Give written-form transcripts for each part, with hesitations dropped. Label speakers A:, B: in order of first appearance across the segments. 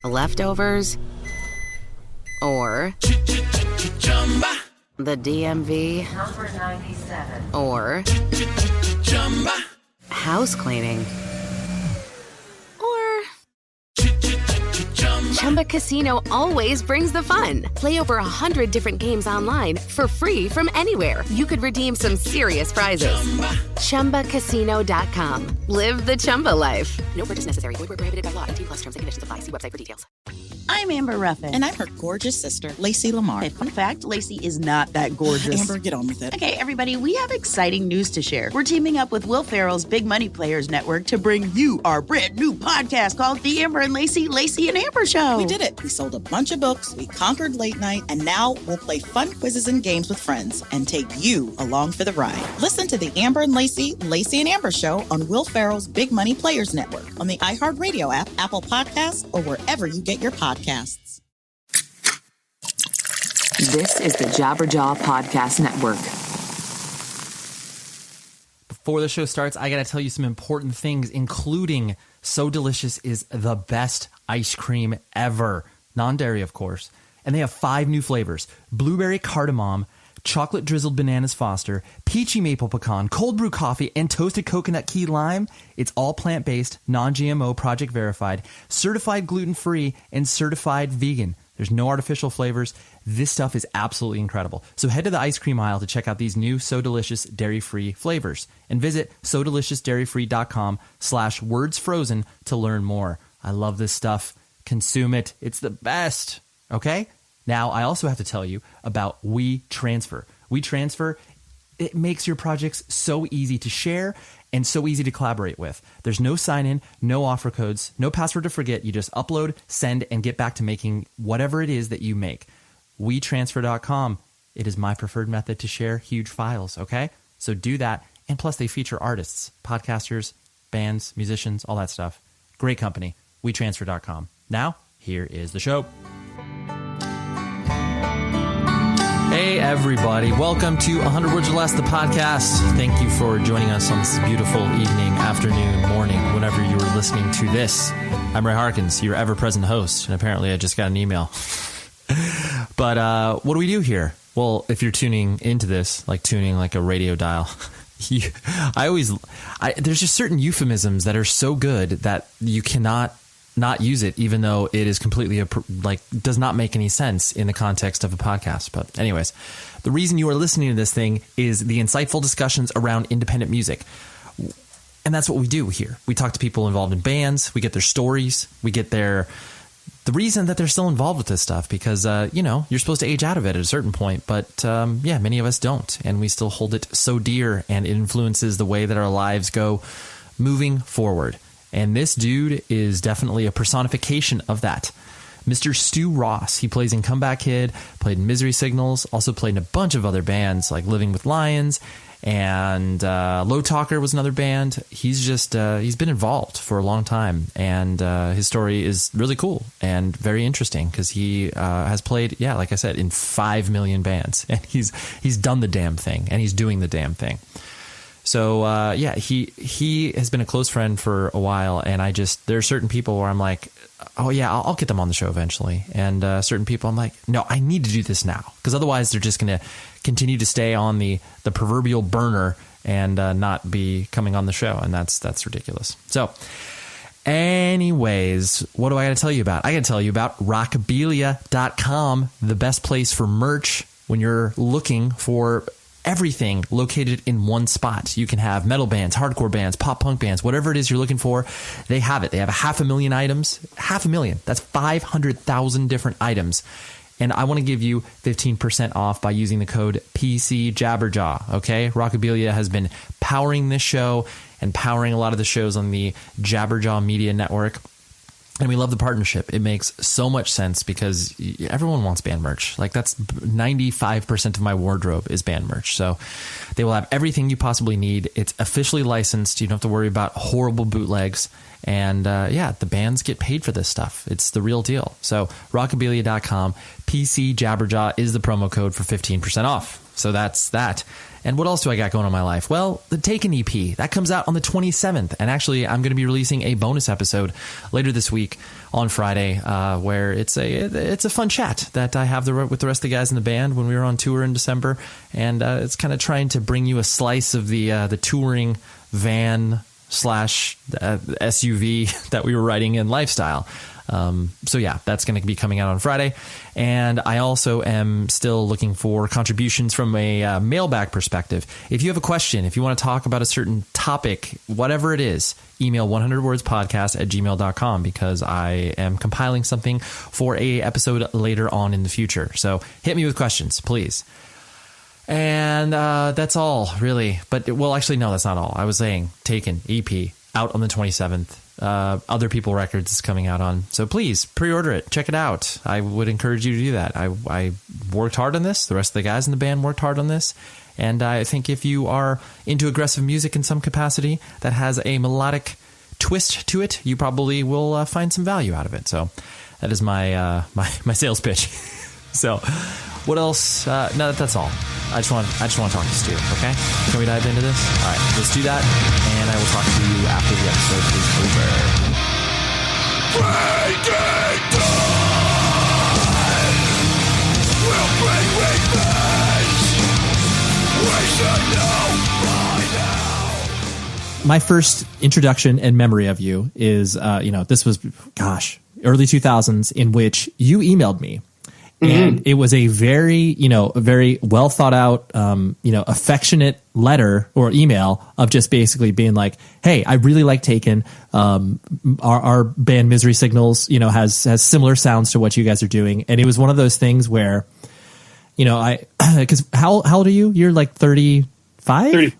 A: leftovers, or the DMV,
B: Number 97.
A: or house cleaning, or Chumba Casino always brings the fun. Play over 100 different games online for free from anywhere. You could redeem some serious prizes. ChumbaCasino.com. Live the Chumba life. No purchase necessary. Void where prohibited by law. 18+ terms and conditions apply. See website for details.
C: I'm Amber Ruffin.
D: And I'm her gorgeous sister, Lacey Lamar.
C: Okay, fun fact, Lacey is not that gorgeous.
D: Amber, get on with it.
C: Okay, everybody, we have exciting news to share. We're teaming up with Will Ferrell's Big Money Players Network to bring you our brand new podcast called The Amber and Lacey and Amber Show.
D: We did it. We sold a bunch of books, we conquered late night, and now we'll play fun quizzes and games with friends and take you along for the ride. Listen to The Amber and Lacey and Amber Show on Will Ferrell's Big Money Players Network on the iHeartRadio app, Apple Podcasts, or wherever you get your podcasts.
E: This is the Jabberjaw Podcast Network.
F: Before the show starts, I got to tell you some important things, including So Delicious is the best ice cream ever. Non-dairy, of course. And they have 5 new flavors: blueberry cardamom, chocolate drizzled bananas Foster, peachy maple pecan, cold brew coffee, and toasted coconut key lime. It's all plant-based, non-GMO, project verified, certified gluten-free, and certified vegan. There's no artificial flavors. This stuff is absolutely incredible. So head to the ice cream aisle to check out these new So Delicious dairy-free flavors and visit sodeliciousdairyfree.com/wordsfrozen to learn more. I love this stuff. Consume it. It's the best. Okay? Now, I also have to tell you about WeTransfer. WeTransfer, it makes your projects so easy to share and so easy to collaborate with. There's no sign-in, no offer codes, no password to forget. You just upload, send, and get back to making whatever it is that you make. WeTransfer.com. It is my preferred method to share huge files, okay? So do that. And plus, they feature artists, podcasters, bands, musicians, all that stuff. Great company. WeTransfer.com. Now, here is the show. Hey, everybody. Welcome to 100 Words or Less, the podcast. Thank you for joining us on this beautiful evening, afternoon, morning, whenever you are listening to this. I'm Ray Harkins, your ever-present host, and apparently I just got an email. But what do we do here? Well, if you're tuning into this, like tuning like a radio dial, there's just certain euphemisms that are so good that you cannot not use it, even though it is completely does not make any sense in the context of a podcast. But anyways, the reason you are listening to this thing is the insightful discussions around independent music. And that's what we do here. We talk to people involved in bands. We get their stories. We get the reason that they're still involved with this stuff, because, you're supposed to age out of it at a certain point. But many of us don't. And we still hold it so dear, and it influences the way that our lives go moving forward. And this dude is definitely a personification of that. Mr. Stu Ross. He plays in Comeback Kid, played in Misery Signals, also played in a bunch of other bands like Living with Lions, and Low Talker was another band. He's been involved for a long time, and his story is really cool and very interesting because he has played, like I said, in 5 million bands, and he's done the damn thing, and he's doing the damn thing. So, he has been a close friend for a while, and there are certain people where I'm like, oh, yeah, I'll get them on the show eventually. And certain people I'm like, no, I need to do this now, because otherwise they're just going to continue to stay on the proverbial burner and not be coming on the show, and that's ridiculous. So, anyways, what do I got to tell you about? I got to tell you about rockabilia.com, the best place for merch when you're looking for everything located in one spot. You can have metal bands, hardcore bands, pop punk bands, whatever it is you're looking for, they have it. They have 500,000 items. 500,000. That's 500,000 different items. And I want to give you 15% off by using the code PCJabberjaw. Okay? Rockabilia has been powering this show and powering a lot of the shows on the Jabberjaw Media Network. And we love the partnership. It makes so much sense because everyone wants band merch. Like, that's 95% of my wardrobe is band merch. So they will have everything you possibly need. It's officially licensed. You don't have to worry about horrible bootlegs. And the bands get paid for this stuff. It's the real deal. So rockabilia.com, PC Jabberjaw is the promo code for 15% off. So that's that. And what else do I got going on in my life? Well, the Taken EP, that comes out on the 27th. And actually, I'm going to be releasing a bonus episode later this week on Friday, where it's a fun chat that I have with the rest of the guys in the band when we were on tour in December. And it's kind of trying to bring you a slice of the touring van / SUV that we were riding in lifestyle. So yeah, that's going to be coming out on Friday. And I also am still looking for contributions from a mailbag perspective. If you have a question, if you want to talk about a certain topic, whatever it is, email 100wordspodcast@gmail.com, because I am compiling something for a episode later on in the future. So hit me with questions, please. And that's all, really. But, well, actually, no, that's not all. I was saying Taken EP out on the 27th. Other People Records is coming out on. So please pre-order it. Check it out. I would encourage you to do that. I worked hard on this. The rest of the guys in the band worked hard on this. And I think if you are into aggressive music in some capacity that has a melodic twist to it, you probably will find some value out of it. So that is my sales pitch. So what else? No, that's all. I just want to talk to Stu. Okay, can we dive into this? All right, let's do that, and I will talk to you after the episode is over. Breaking dawn will bring revenge. We should know by now. My first introduction and memory of you is, this was, early 2000s, in which you emailed me. And it was a very well thought out, affectionate letter or email of just basically being like, hey, I really like Taken. Our band Misery Signals, has similar sounds to what you guys are doing. And it was one of those things where, because how old are you? You're like 35?
B: 30.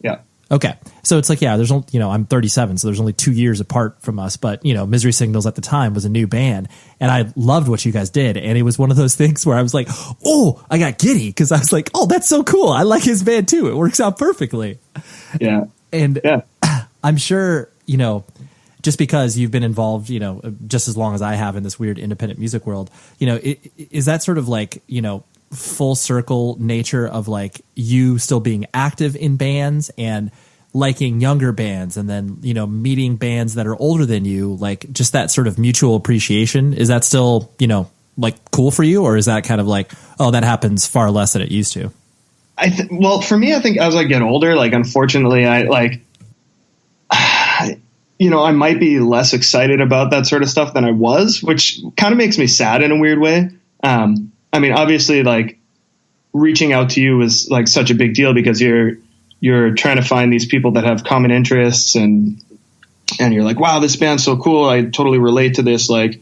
B: Yeah.
F: Okay. So it's like, yeah, there's only, I'm 37, so there's only 2 years apart from us. But, Misery Signals at the time was a new band, and I loved what you guys did. And it was one of those things where I was like, oh, I got giddy, because I was like, oh, that's so cool. I like his band too. It works out perfectly.
B: Yeah.
F: And I'm sure, just because you've been involved, just as long as I have in this weird independent music world, is that sort of like, full circle nature of like you still being active in bands and liking younger bands, and then meeting bands that are older than you, like just that sort of mutual appreciation, is that still like cool for you, or is that kind of like, oh, that happens far less than it used to?
B: Well, for me, I think as I get older, like unfortunately I might be less excited about that sort of stuff than I was, which kind of makes me sad in a weird way. I mean, obviously, like reaching out to you was like such a big deal, because you're trying to find these people that have common interests, and you're like, wow, this band's so cool. I totally relate to this, like,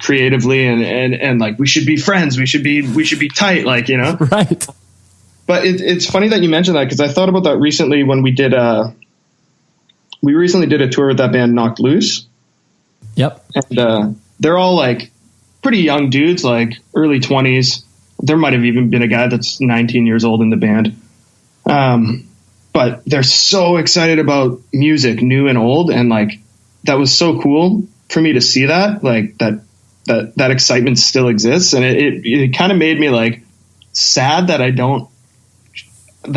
B: creatively, and like, we should be friends. We should be tight. Like,
F: Right.
B: But it's funny that you mentioned that, because I thought about that recently when we recently did a tour with that band Knocked Loose.
F: Yep.
B: And, they're all like pretty young dudes, like early 20s. There might have even been a guy that's 19 years old in the band. But they're so excited about music, new and old. And like, that was so cool for me to see that, like that excitement still exists. And it kind of made me like sad that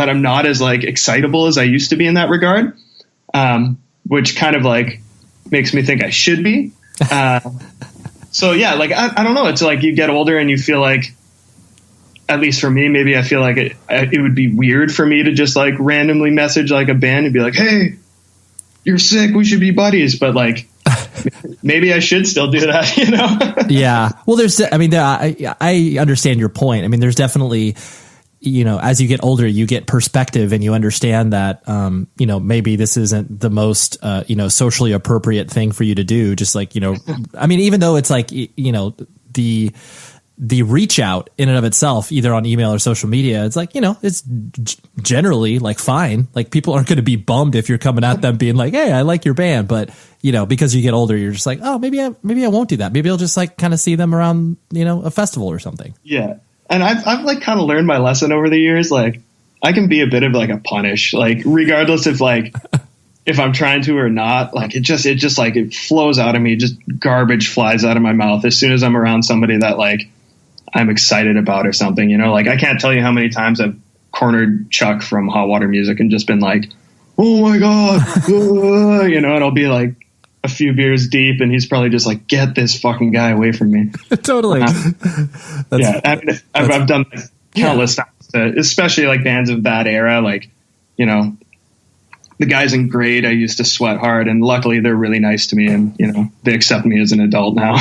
B: I'm not as like excitable as I used to be in that regard. Which kind of like makes me think I should be. So yeah, like, I don't know. It's like you get older and you feel like, at least for me, maybe I feel like it would be weird for me to just like randomly message like a band and be like, hey, you're sick, we should be buddies. But like, maybe I should still do that,
F: Yeah. Well, I understand your point. I mean, there's definitely, as you get older, you get perspective, and you understand that, maybe this isn't the most, socially appropriate thing for you to do. Just like, I mean, even though it's like, the reach out in and of itself, either on email or social media, it's like, it's generally like fine. Like, people aren't going to be bummed if you're coming at them being like, hey, I like your band. But, because you get older, you're just like, oh, maybe I won't do that. Maybe I'll just like kind of see them around, a festival or something.
B: Yeah. And I've like kind of learned my lesson over the years. Like, I can be a bit of like a punish, like regardless of like if I'm trying to or not. Like, it just like it flows out of me. Just garbage flies out of my mouth as soon as I'm around somebody that like I'm excited about or something. Like, I can't tell you how many times I've cornered Chuck from Hot Water Music and just been like, oh my God, and I'll be like a few beers deep and he's probably just like, get this fucking guy away from me.
F: Totally.
B: I've done that countless times, especially like bands of that era. Like, the guys in Grade, I used to sweat hard, and luckily they're really nice to me, and they accept me as an adult now.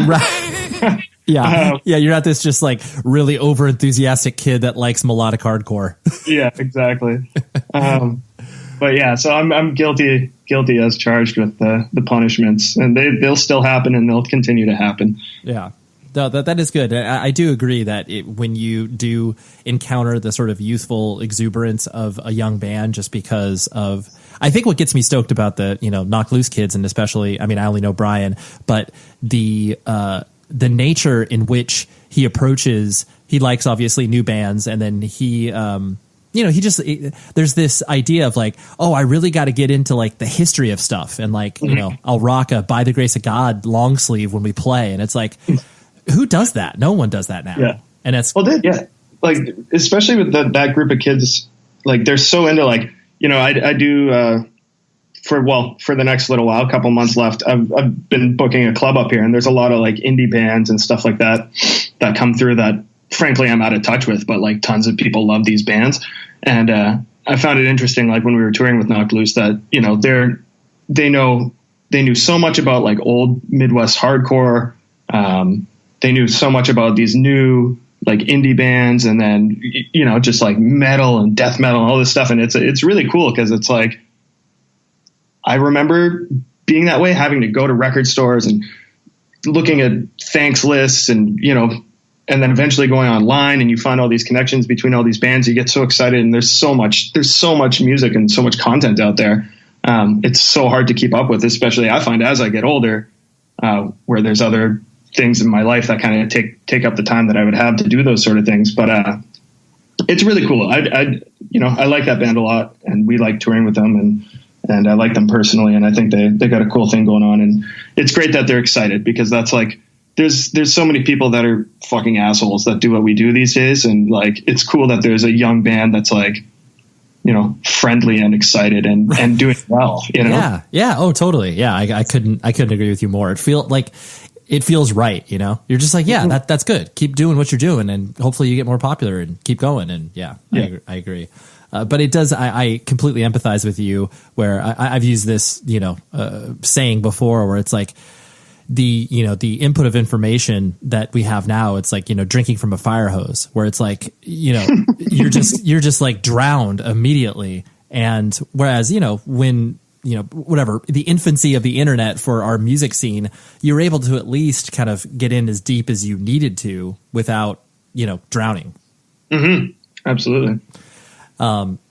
F: Right. Yeah. You're not this just like really over enthusiastic kid that likes melodic hardcore.
B: Yeah, exactly. But yeah, so I'm guilty as charged with the punishments, and they'll still happen and they'll continue to happen.
F: Yeah. No, that is good. I do agree that when you do encounter the sort of youthful exuberance of a young band, just because of, I think what gets me stoked about the, Knock Loose kids, and especially, I mean, I only know Brian, but the nature in which he approaches, he likes obviously new bands, and then he there's this idea of like, oh, I really got to get into like the history of stuff, and like, I'll rock a By the Grace of God long sleeve when we play, and it's like, who does that? No one does that now. Yeah. And it's
B: like, especially with that group of kids, like they're so into like, I do, for the next little while, a couple months left, I've been booking a club up here, and there's a lot of like indie bands and stuff like that come through that frankly I'm out of touch with, but like tons of people love these bands. And, I found it interesting, like when we were touring with Knocked Loose, that, they knew so much about like old Midwest hardcore. They knew so much about these new like indie bands, and then, just like metal and death metal and all this stuff. And it's really cool, because it's like, I remember being that way, having to go to record stores and looking at thanks lists and, and then eventually going online, and you find all these connections between all these bands. You get so excited, and there's so much music and so much content out there. It's so hard to keep up with, especially I find as I get older, where there's other things in my life that kind of take up the time that I would have to do those sort of things. But, it's really cool. I like that band a lot, and we like touring with them, and I like them personally. And I think they got a cool thing going on, and it's great that they're excited, because that's like, there's so many people that are fucking assholes that do what we do these days. And like, it's cool that there's a young band that's like, friendly and excited and doing well,
F: Yeah. Yeah. Oh, totally. Yeah. I couldn't agree with you more. It feels right. You're just like, yeah, that's good. Keep doing what you're doing, and hopefully you get more popular and keep going. And I agree. But it does. I completely empathize with you, where I've used this, saying before, where it's like, the input of information that we have now, it's like, drinking from a fire hose, where it's like, you're just like drowned immediately. And whereas, when, whatever, the infancy of the internet for our music scene, you're able to at least kind of get in as deep as you needed to without, drowning.
B: Mm-hmm. Absolutely.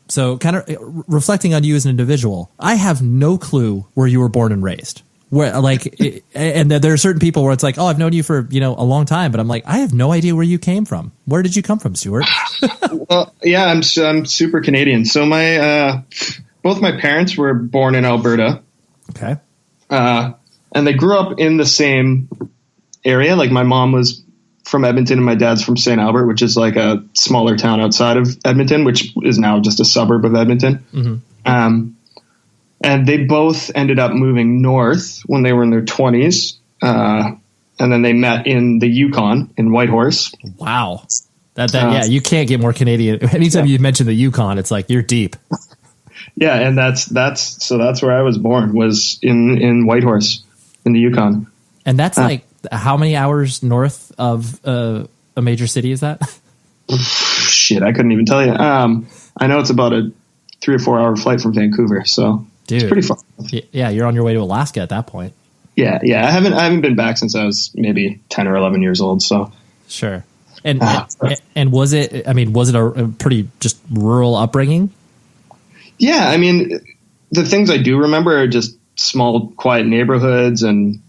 F: So kind of reflecting on you as an individual, I have no clue where you were born and raised. Where like, and there are certain people where it's like, oh, I've known you for, a long time, but I'm like, I have no idea where you came from. Where did you come from, Stuart?
B: Well, yeah, I'm super Canadian. So both my parents were born in Alberta.
F: Okay.
B: And they grew up in the same area. Like my mom was from Edmonton and my dad's from St. Albert, which is like a smaller town outside of Edmonton, which is now just a suburb of Edmonton. Mm-hmm. And they both ended up moving north when they were in their 20s. And then they met in the Yukon in Whitehorse.
F: Wow. Yeah, you can't get more Canadian. Anytime you mention the Yukon, it's like, you're deep.
B: Yeah. And that's where I was born, was in Whitehorse in the Yukon.
F: And that's like, how many hours north of a major city is that?
B: Shit, I couldn't even tell you. I know it's about a 3 or 4 hour flight from Vancouver. So
F: dude,
B: it's pretty far.
F: Yeah, you're on your way to Alaska at that point.
B: Yeah. I haven't been back since I was maybe 10 or 11 years old. So
F: sure. And was it a pretty just rural upbringing?
B: Yeah, I mean, the things I do remember are just small, quiet neighborhoods and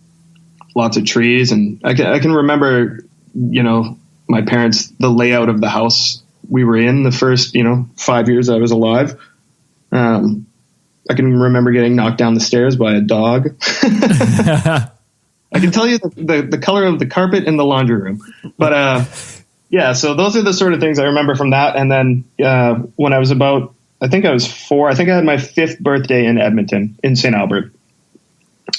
B: lots of trees. And I can remember, my parents, the layout of the house we were in the first, 5 years I was alive. I can remember getting knocked down the stairs by a dog. I can tell you the color of the carpet in the laundry room, but Yeah, so those are the sort of things I remember from that. And then when I was I think I was 4, I think I had my 5th birthday in Edmonton, in St. Albert.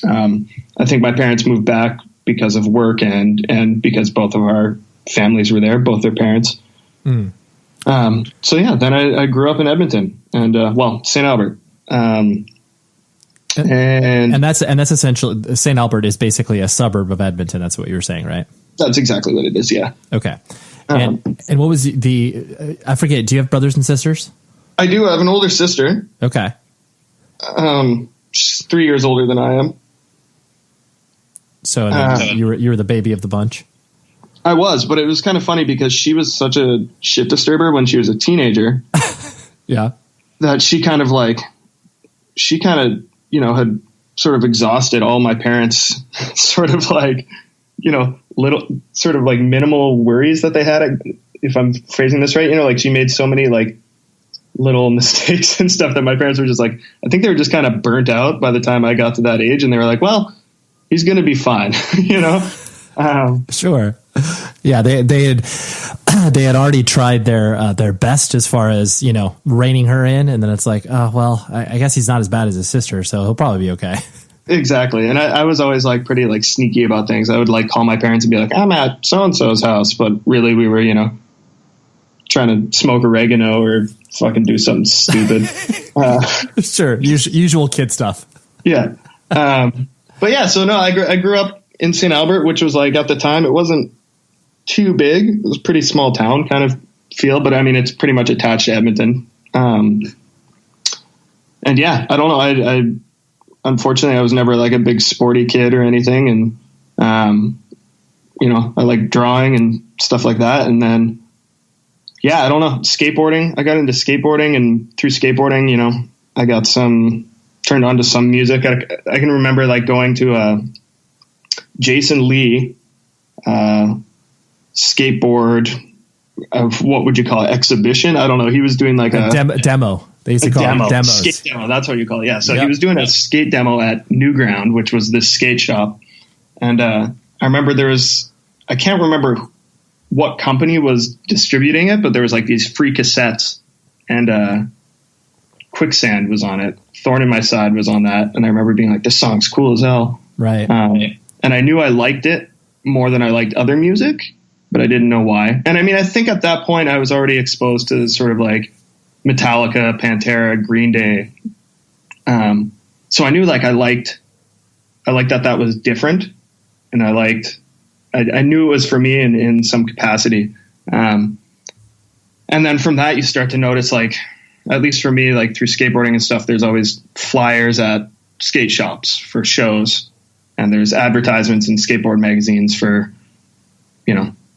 B: I think my parents moved back because of work and because both of our families were there, both their parents. So yeah, then I grew up in Edmonton and, St. Albert. And
G: that's essentially, St. Albert is basically a suburb of Edmonton. That's what you were saying, right?
B: That's exactly what it is. Yeah.
G: Okay. And what was I forget, do you have brothers and sisters?
B: I do. I have an older sister.
G: Okay.
B: She's 3 years older than I am.
G: So you were the baby of the bunch?
B: I was, but it was kind of funny because she was such a shit disturber when she was a teenager.
G: Yeah.
B: That she kind of, had sort of exhausted all my parents' sort of little sort of minimal worries that they had, if I'm phrasing this right, she made so many little mistakes and stuff that my parents were just I think they were just kind of burnt out by the time I got to that age, and they were like, well, he's going to be fine,
G: Sure. Yeah. They had already tried their best as far as, reining her in. And then it's I guess he's not as bad as his sister, so he'll probably be okay.
B: Exactly. And I was always pretty sneaky about things. I would call my parents and be like, I'm at so-and-so's house. But really we were, trying to smoke oregano or fucking do something stupid.
G: Sure. Usual kid stuff.
B: Yeah. But yeah, so no, I grew up in St. Albert, which was at the time, it wasn't too big. It was a pretty small town kind of feel, but I mean, it's pretty much attached to Edmonton. And yeah, I don't know. I unfortunately, I was never a big sporty kid or anything. And, I like drawing and stuff like that. And then, yeah, I don't know, skateboarding. I got into skateboarding, and through skateboarding, I got turned on to some music. I can remember going to Jason Lee skateboard of, what would you call it, exhibition? I don't know. He was doing a
G: demo. They used to call it demos.
B: Skate demo, that's what you call it. Yeah. So He was doing a skate demo at Newground, which was this skate shop. And I remember I can't remember what company was distributing it, but there was these free cassettes, and Quicksand was on it. Thorn in My Side was on that. And I remember being this song's cool as hell.
G: Right.
B: And I knew I liked it more than I liked other music, but I didn't know why. And I mean, I think at that point I was already exposed to sort of Metallica, Pantera, Green Day. So I knew I liked that was different, and I knew it was for me in some capacity. And then from that you start to notice, at least for me, through skateboarding and stuff, there's always flyers at skate shops for shows, and there's advertisements in skateboard magazines for,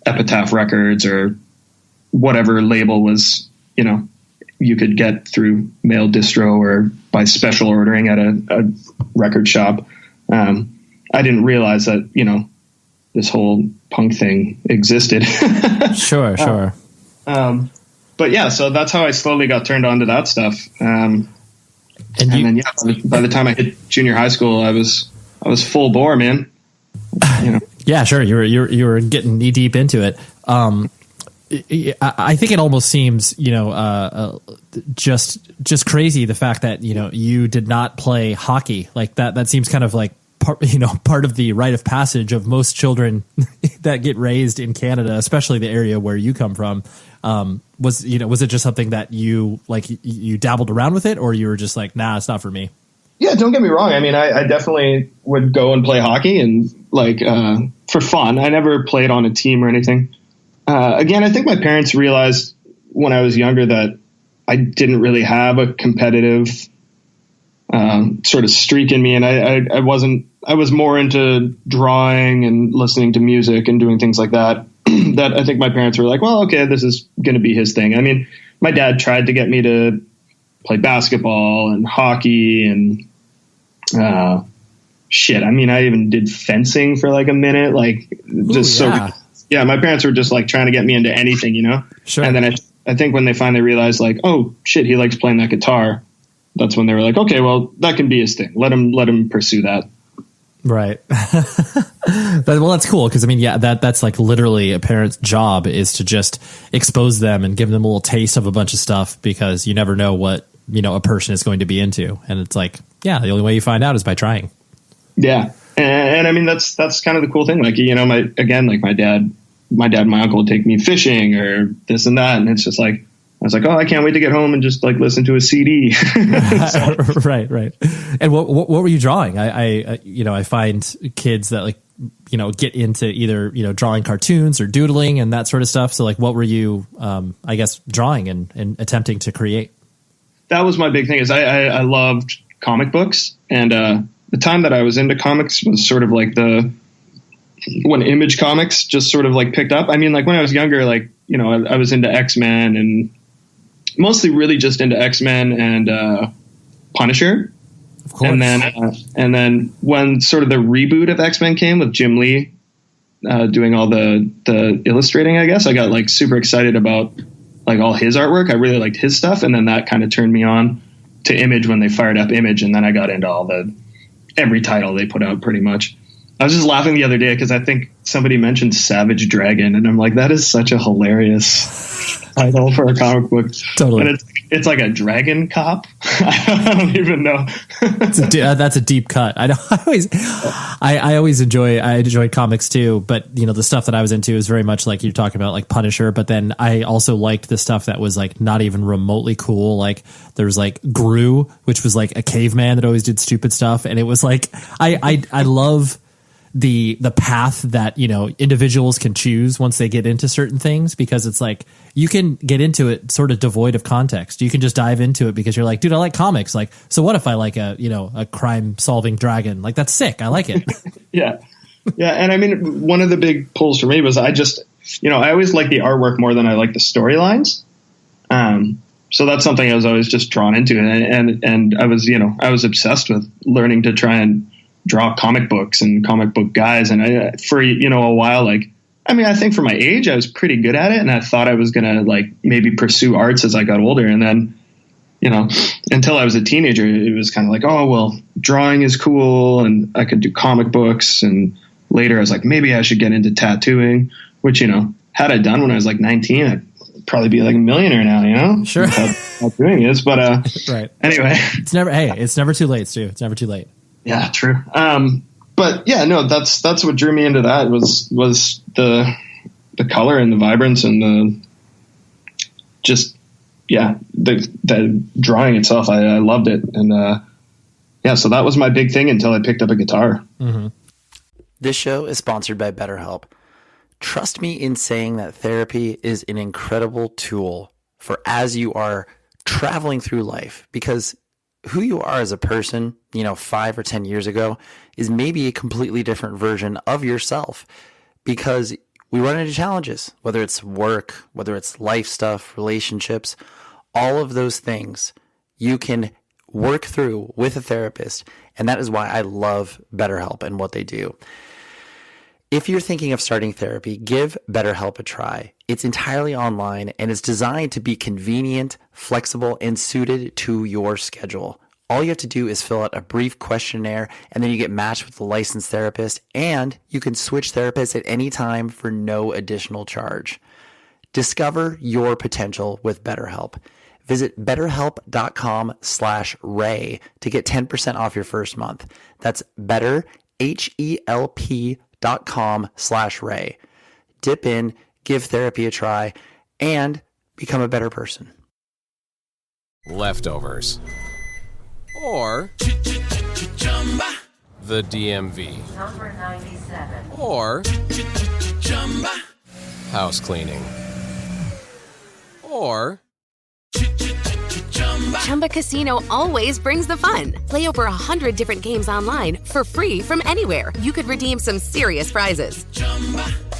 B: Epitaph Records or whatever label was, you could get through mail distro or by special ordering at a record shop. I didn't realize that, this whole punk thing existed.
G: Sure.
B: But yeah, so that's how I slowly got turned on to that stuff. And then by the time I hit junior high school, I was full bore, man.
G: Yeah, sure. You were getting knee deep into it. I think it almost seems, just crazy, the fact that, you did not play hockey. That seems kind of part of the rite of passage of most children that get raised in Canada, especially the area where you come from. Was it just something that you dabbled around with it, or you were just nah, it's not for me?
B: Yeah, don't get me wrong. I mean, I definitely would go and play hockey and for fun. I never played on a team or anything. Again, I think my parents realized when I was younger that I didn't really have a competitive sort of streak in me, and I was more into drawing and listening to music and doing things like that. That I think my parents were like, well, okay, this is going to be his thing. I mean, my dad tried to get me to play basketball and hockey and shit. I mean, I even did fencing for a minute, yeah, my parents were just trying to get me into anything, Sure. And then I think when they finally realized oh shit, he likes playing that guitar, that's when they were like, okay, well, that can be his thing. Let him pursue that.
G: Right. Well, that's cool because I mean, yeah, that's like literally a parent's job is to just expose them and give them a little taste of a bunch of stuff because you never know what a person is going to be into, and it's like, yeah, the only way you find out is by trying.
B: Yeah, and I mean that's kind of the cool thing. Like my dad and my uncle would take me fishing or this and that, and it's just like I was like, oh, I can't wait to get home and just like listen to a CD.
G: So. Right. And what were you drawing? I find kids that like, get into either, drawing cartoons or doodling and that sort of stuff. So like, what were you, I guess, drawing and attempting to create?
B: That was my big thing is I loved comic books. And the time that I was into comics was sort of like when Image Comics just sort of like picked up. I mean, like when I was younger, like, I was into X-Men and mostly really just into X-Men and Punisher.
G: Of course.
B: And then when sort of the reboot of X-Men came with Jim Lee doing all the illustrating, I guess I got like super excited about like all his artwork. I really liked his stuff. And then that kind of turned me on to Image when they fired up Image. And then I got into every title they put out pretty much. I was just laughing the other day because I think somebody mentioned Savage Dragon, and I'm like, that is such a hilarious title for a comic book.
G: Totally.
B: And it's like a dragon cop. I don't even know.
G: That's a deep cut. I always enjoy comics too, but the stuff that I was into is very much like you're talking about, like Punisher. But then I also liked the stuff that was like not even remotely cool. Like there's like Gru, which was like a caveman that always did stupid stuff, and it was like I love the path that individuals can choose once they get into certain things, because it's like you can get into it sort of devoid of context. You can just dive into it because you're like, dude, I like comics. Like, so what if I like a crime solving dragon? Like, that's sick. I like it.
B: Yeah. And I mean, one of the big pulls for me was I just, I always like the artwork more than I like the storylines. So that's something I was always just drawn into. And I was obsessed with learning to try and draw comic books and comic book guys. And for a while, like, I mean, I think for my age, I was pretty good at it. And I thought I was going to like maybe pursue arts as I got older. And then, until I was a teenager, it was kind of like, oh, well, drawing is cool. And I could do comic books. And later I was like, maybe I should get into tattooing, which, had I done when I was like 19, I'd probably be like a millionaire now,
G: Sure.
B: How doing is, but,
G: right.
B: Anyway,
G: it's never too late, Stu. It's never too late.
B: Yeah, true. But yeah, no, that's what drew me into that was the color and the vibrance and the drawing itself. I loved it. And, so that was my big thing until I picked up a guitar.
G: Mm-hmm.
H: This show is sponsored by BetterHelp. Trust me in saying that therapy is an incredible tool for as you are traveling through life, because who you are as a person, 5 or 10 years ago is maybe a completely different version of yourself, because we run into challenges, whether it's work, whether it's life stuff, relationships, all of those things you can work through with a therapist. And that is why I love BetterHelp and what they do. If you're thinking of starting therapy, give BetterHelp a try. It's entirely online and is designed to be convenient, flexible, and suited to your schedule. All you have to do is fill out a brief questionnaire, and then you get matched with a licensed therapist, and you can switch therapists at any time for no additional charge. Discover your potential with BetterHelp. Visit betterhelp.com/Ray to get 10% off your first month. That's betterhelp.com/Ray. Dip in, give therapy a try, and become a better person.
I: Leftovers. Or the DMV.
E: Number 97.
I: Or house cleaning. Or
A: Chumba Casino always brings the fun. Play over 100 different games online for free from anywhere. You could redeem some serious prizes.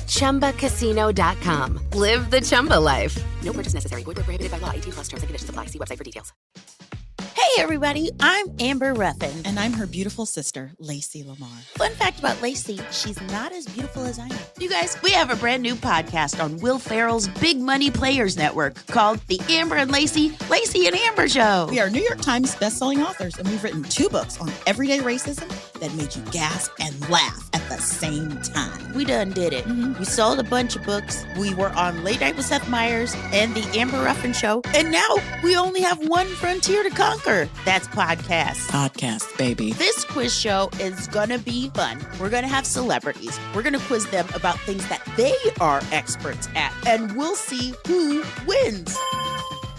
A: ChumbaCasino.com. Live the Chumba life. No purchase necessary. Void where prohibited by law. 18+ terms and conditions apply. See website for details.
C: Hey, everybody, I'm Amber Ruffin.
D: And I'm her beautiful sister, Lacey Lamar.
C: Fun fact about Lacey, she's not as beautiful as I am. You guys, we have a brand new podcast on Will Ferrell's Big Money Players Network called The Amber and Lacey and Amber Show.
D: We are New York Times bestselling authors, and we've written 2 books on everyday racism that made you gasp and laugh at the same time.
C: We done did it. We sold a bunch of books. We were on Late Night with Seth Meyers and The Amber Ruffin Show. And now we only have one frontier to conquer. That's podcasts.
D: Podcast, baby.
C: This quiz show is going to be fun. We're going to have celebrities. We're going to quiz them about things that they are experts at. And we'll see who wins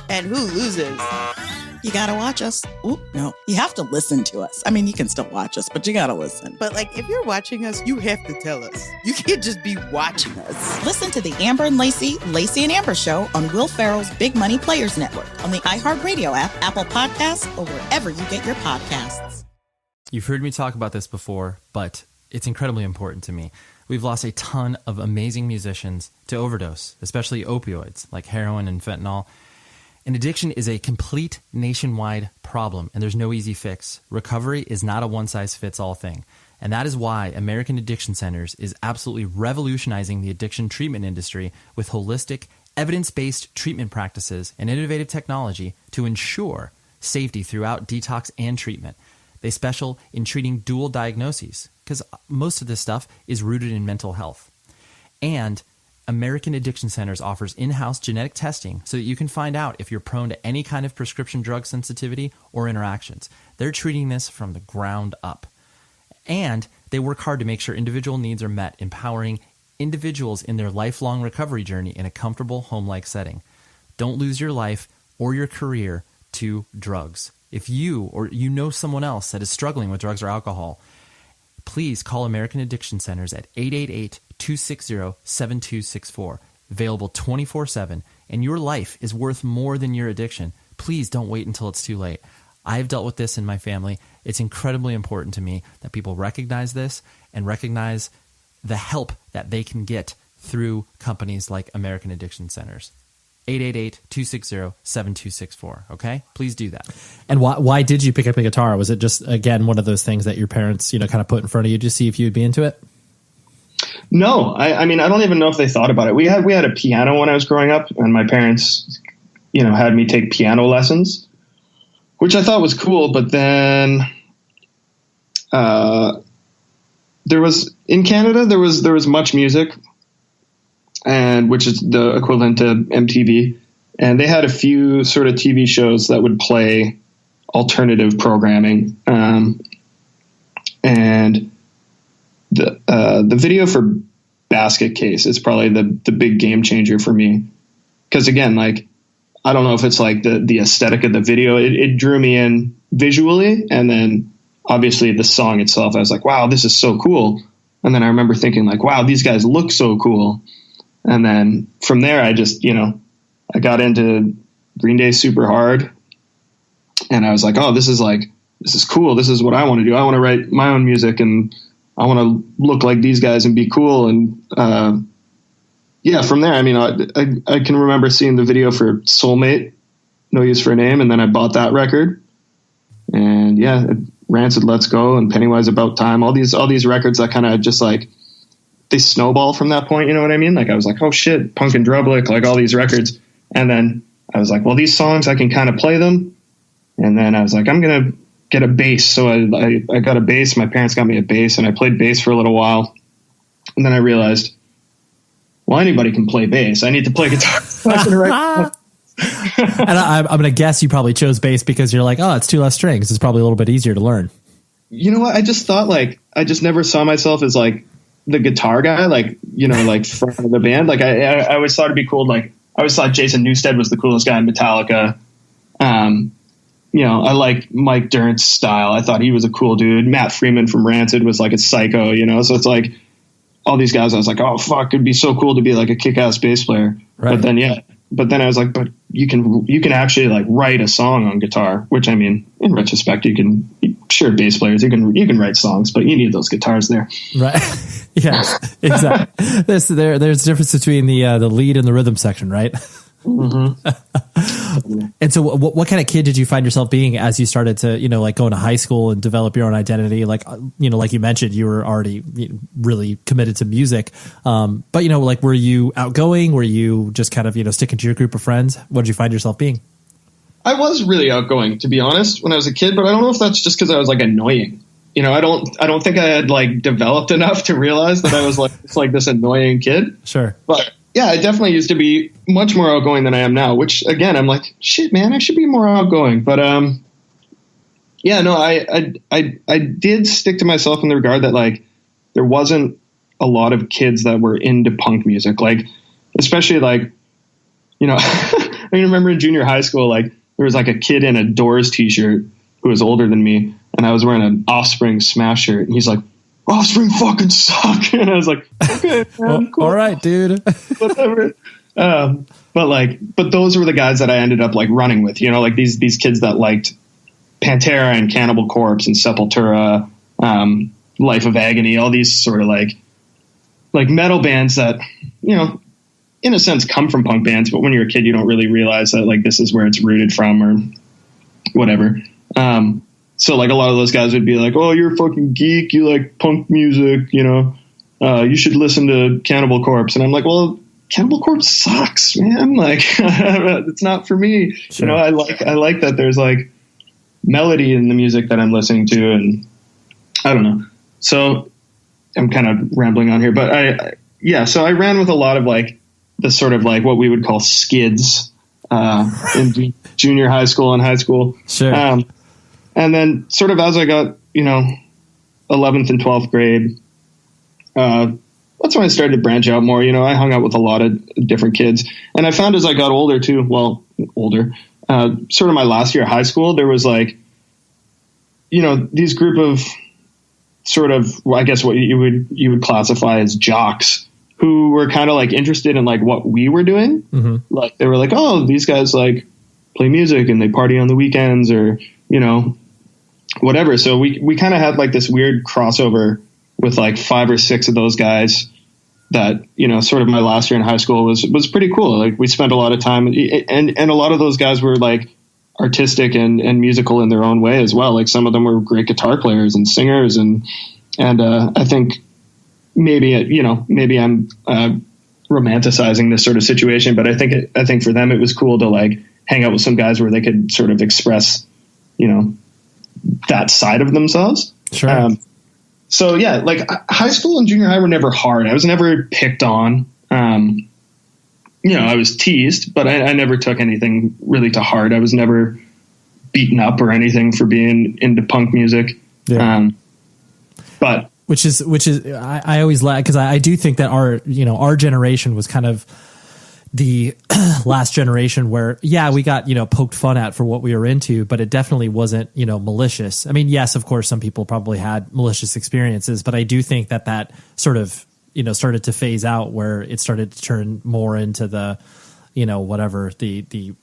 C: and who loses.
D: You gotta watch us. Ooh, no, you have to listen to us. I mean, you can still watch us, but you gotta listen.
C: But like, if you're watching us, you have to tell us. You can't just be watching us.
D: Listen to the Amber and Lacey and Amber Show on Will Ferrell's Big Money Players Network, on the iHeartRadio app, Apple Podcasts, or wherever you get your podcasts.
F: You've heard me talk about this before, but it's incredibly important to me. We've lost a ton of amazing musicians to overdose, especially opioids like heroin and fentanyl. And addiction is a complete nationwide problem, and there's no easy fix. Recovery is not a one-size-fits-all thing. And that is why American Addiction Centers is absolutely revolutionizing the addiction treatment industry with holistic, evidence-based treatment practices and innovative technology to ensure safety throughout detox and treatment. They special in treating dual diagnoses, because most of this stuff is rooted in mental health. And American Addiction Centers offers in-house genetic testing so that you can find out if you're prone to any kind of prescription drug sensitivity or interactions. They're treating this from the ground up. And they work hard to make sure individual needs are met, empowering individuals in their lifelong recovery journey in a comfortable home-like setting. Don't lose your life or your career to drugs. If you or you know someone else that is struggling with drugs or alcohol, please call American Addiction Centers at 888-260-7264. Available 24/7, and your life is worth more than your addiction. Please don't wait until it's too late. I've dealt with this in my family. It's incredibly important to me that people recognize this and recognize the help that they can get through companies like American Addiction Centers. 888-260-7264. Okay? Please do that.
G: And why did you pick up the guitar? Was it just, again, one of those things that your parents, kind of put in front of you to see if you'd be into it?
B: No, I mean, I don't even know if they thought about it. We had a piano when I was growing up, and my parents, had me take piano lessons, which I thought was cool. But then in Canada, there was Much Music, and which is the equivalent to MTV. And they had a few sort of TV shows that would play alternative programming. And the video for Basket Case is probably the big game changer for me. Cause again, like, I don't know if it's like the aesthetic of the video, it drew me in visually. And then obviously the song itself, I was like, wow, this is so cool. And then I remember thinking like, wow, these guys look so cool. And then from there, I just, I got into Green Day super hard, and I was like, oh, this is cool. This is what I want to do. I want to write my own music, and I want to look like these guys and be cool. And, from there, I mean, I can remember seeing the video for Soulmate, No Use for a Name. And then I bought that record, and Rancid, Let's Go, and Pennywise, About Time, all these records that kind of just like, they snowball from that point. You know what I mean? Like I was like, oh shit, Punk and Drublick, like all these records. And then I was like, well, these songs, I can kind of play them. And then I was like, I'm going to get a bass. So I got a bass. My parents got me a bass, and I played bass for a little while. And then I realized, well, anybody can play bass. I need to play guitar.
G: And I'm going to guess you probably chose bass because you're like, oh, it's 2 less strings. It's probably a little bit easier to learn.
B: You know what? I just thought I just never saw myself as like the guitar guy, like front of the band. Like I always thought it'd be cool. Like I always thought Jason Newsted was the coolest guy in Metallica. I like Mike Dirnt's style. I thought he was a cool dude. Matt Freeman from Rancid was like a psycho, so it's like all these guys, I was like, oh fuck, it'd be so cool to be like a kick-ass bass player. Right. But then I was like, but you can actually like write a song on guitar, which I mean, in retrospect, sure, bass players, you can write songs, but you need those guitars there.
G: Right. Yes, exactly. There's a difference between the lead and the rhythm section, right? Mm-hmm. And so what kind of kid did you find yourself being as you started to, like go into high school and develop your own identity? Like, like you mentioned, you were already really committed to music. But, like, were you outgoing? Were you just kind of, sticking to your group of friends? What did you find yourself being?
B: I was really outgoing, to be honest, when I was a kid, but I don't know if that's just because I was like annoying. I don't think I had like developed enough to realize that I was like, it's like this annoying kid.
G: Sure.
B: But yeah, I definitely used to be much more outgoing than I am now, which again, I'm like, shit, man, I should be more outgoing. But, yeah, no, I did stick to myself in the regard that like there wasn't a lot of kids that were into punk music, like especially like, I remember in junior high school, like there was like a kid in a Doors t-shirt who was older than me, and I was wearing an Offspring Smash shirt, and he's like, Offspring fucking suck, and I was like, okay, man, cool.
G: All right, dude.
B: Whatever. But those were the guys that I ended up like running with, like these kids that liked Pantera and Cannibal Corpse and Sepultura, Life of Agony, all these sort of like metal bands that, in a sense come from punk bands, but when you're a kid, you don't really realize that like this is where it's rooted from or whatever. So like a lot of those guys would be like, oh, you're a fucking geek. You like punk music, you should listen to Cannibal Corpse. And I'm like, well, Cannibal Corpse sucks, man. Like it's not for me.
G: Sure.
B: I like that there's like melody in the music that I'm listening to, and I don't know. So I'm kind of rambling on here, but so I ran with a lot of like the sort of like what we would call skids in junior high school and high school.
G: Sure.
B: And then sort of as I got, 11th and 12th grade, that's when I started to branch out more. I hung out with a lot of different kids, and I found as I got older too, sort of my last year of high school, there was like, these group of sort of, I guess what you would classify as jocks who were kind of like interested in like what we were doing.
G: Mm-hmm.
B: Like they were like, oh, these guys like play music and they party on the weekends or, whatever. So we kind of had like this weird crossover with like 5 or 6 of those guys that, sort of my last year in high school was pretty cool. Like we spent a lot of time and a lot of those guys were like artistic and musical in their own way as well. Like some of them were great guitar players and singers. And I think maybe I'm romanticizing this sort of situation, but I think for them, it was cool to like hang out with some guys where they could sort of express, that side of themselves.
G: Sure.
B: So yeah, like high school and junior high were never hard. I was never picked on. I was teased, but I never took anything really to heart. I was never beaten up or anything for being into punk music.
G: Yeah.
B: But
G: which is I always like, because I do think that our generation was kind of the last generation where, we got, poked fun at for what we were into, but it definitely wasn't, malicious. I mean, yes, of course, some people probably had malicious experiences, but I do think that sort of, started to phase out where it started to turn more into the, whatever the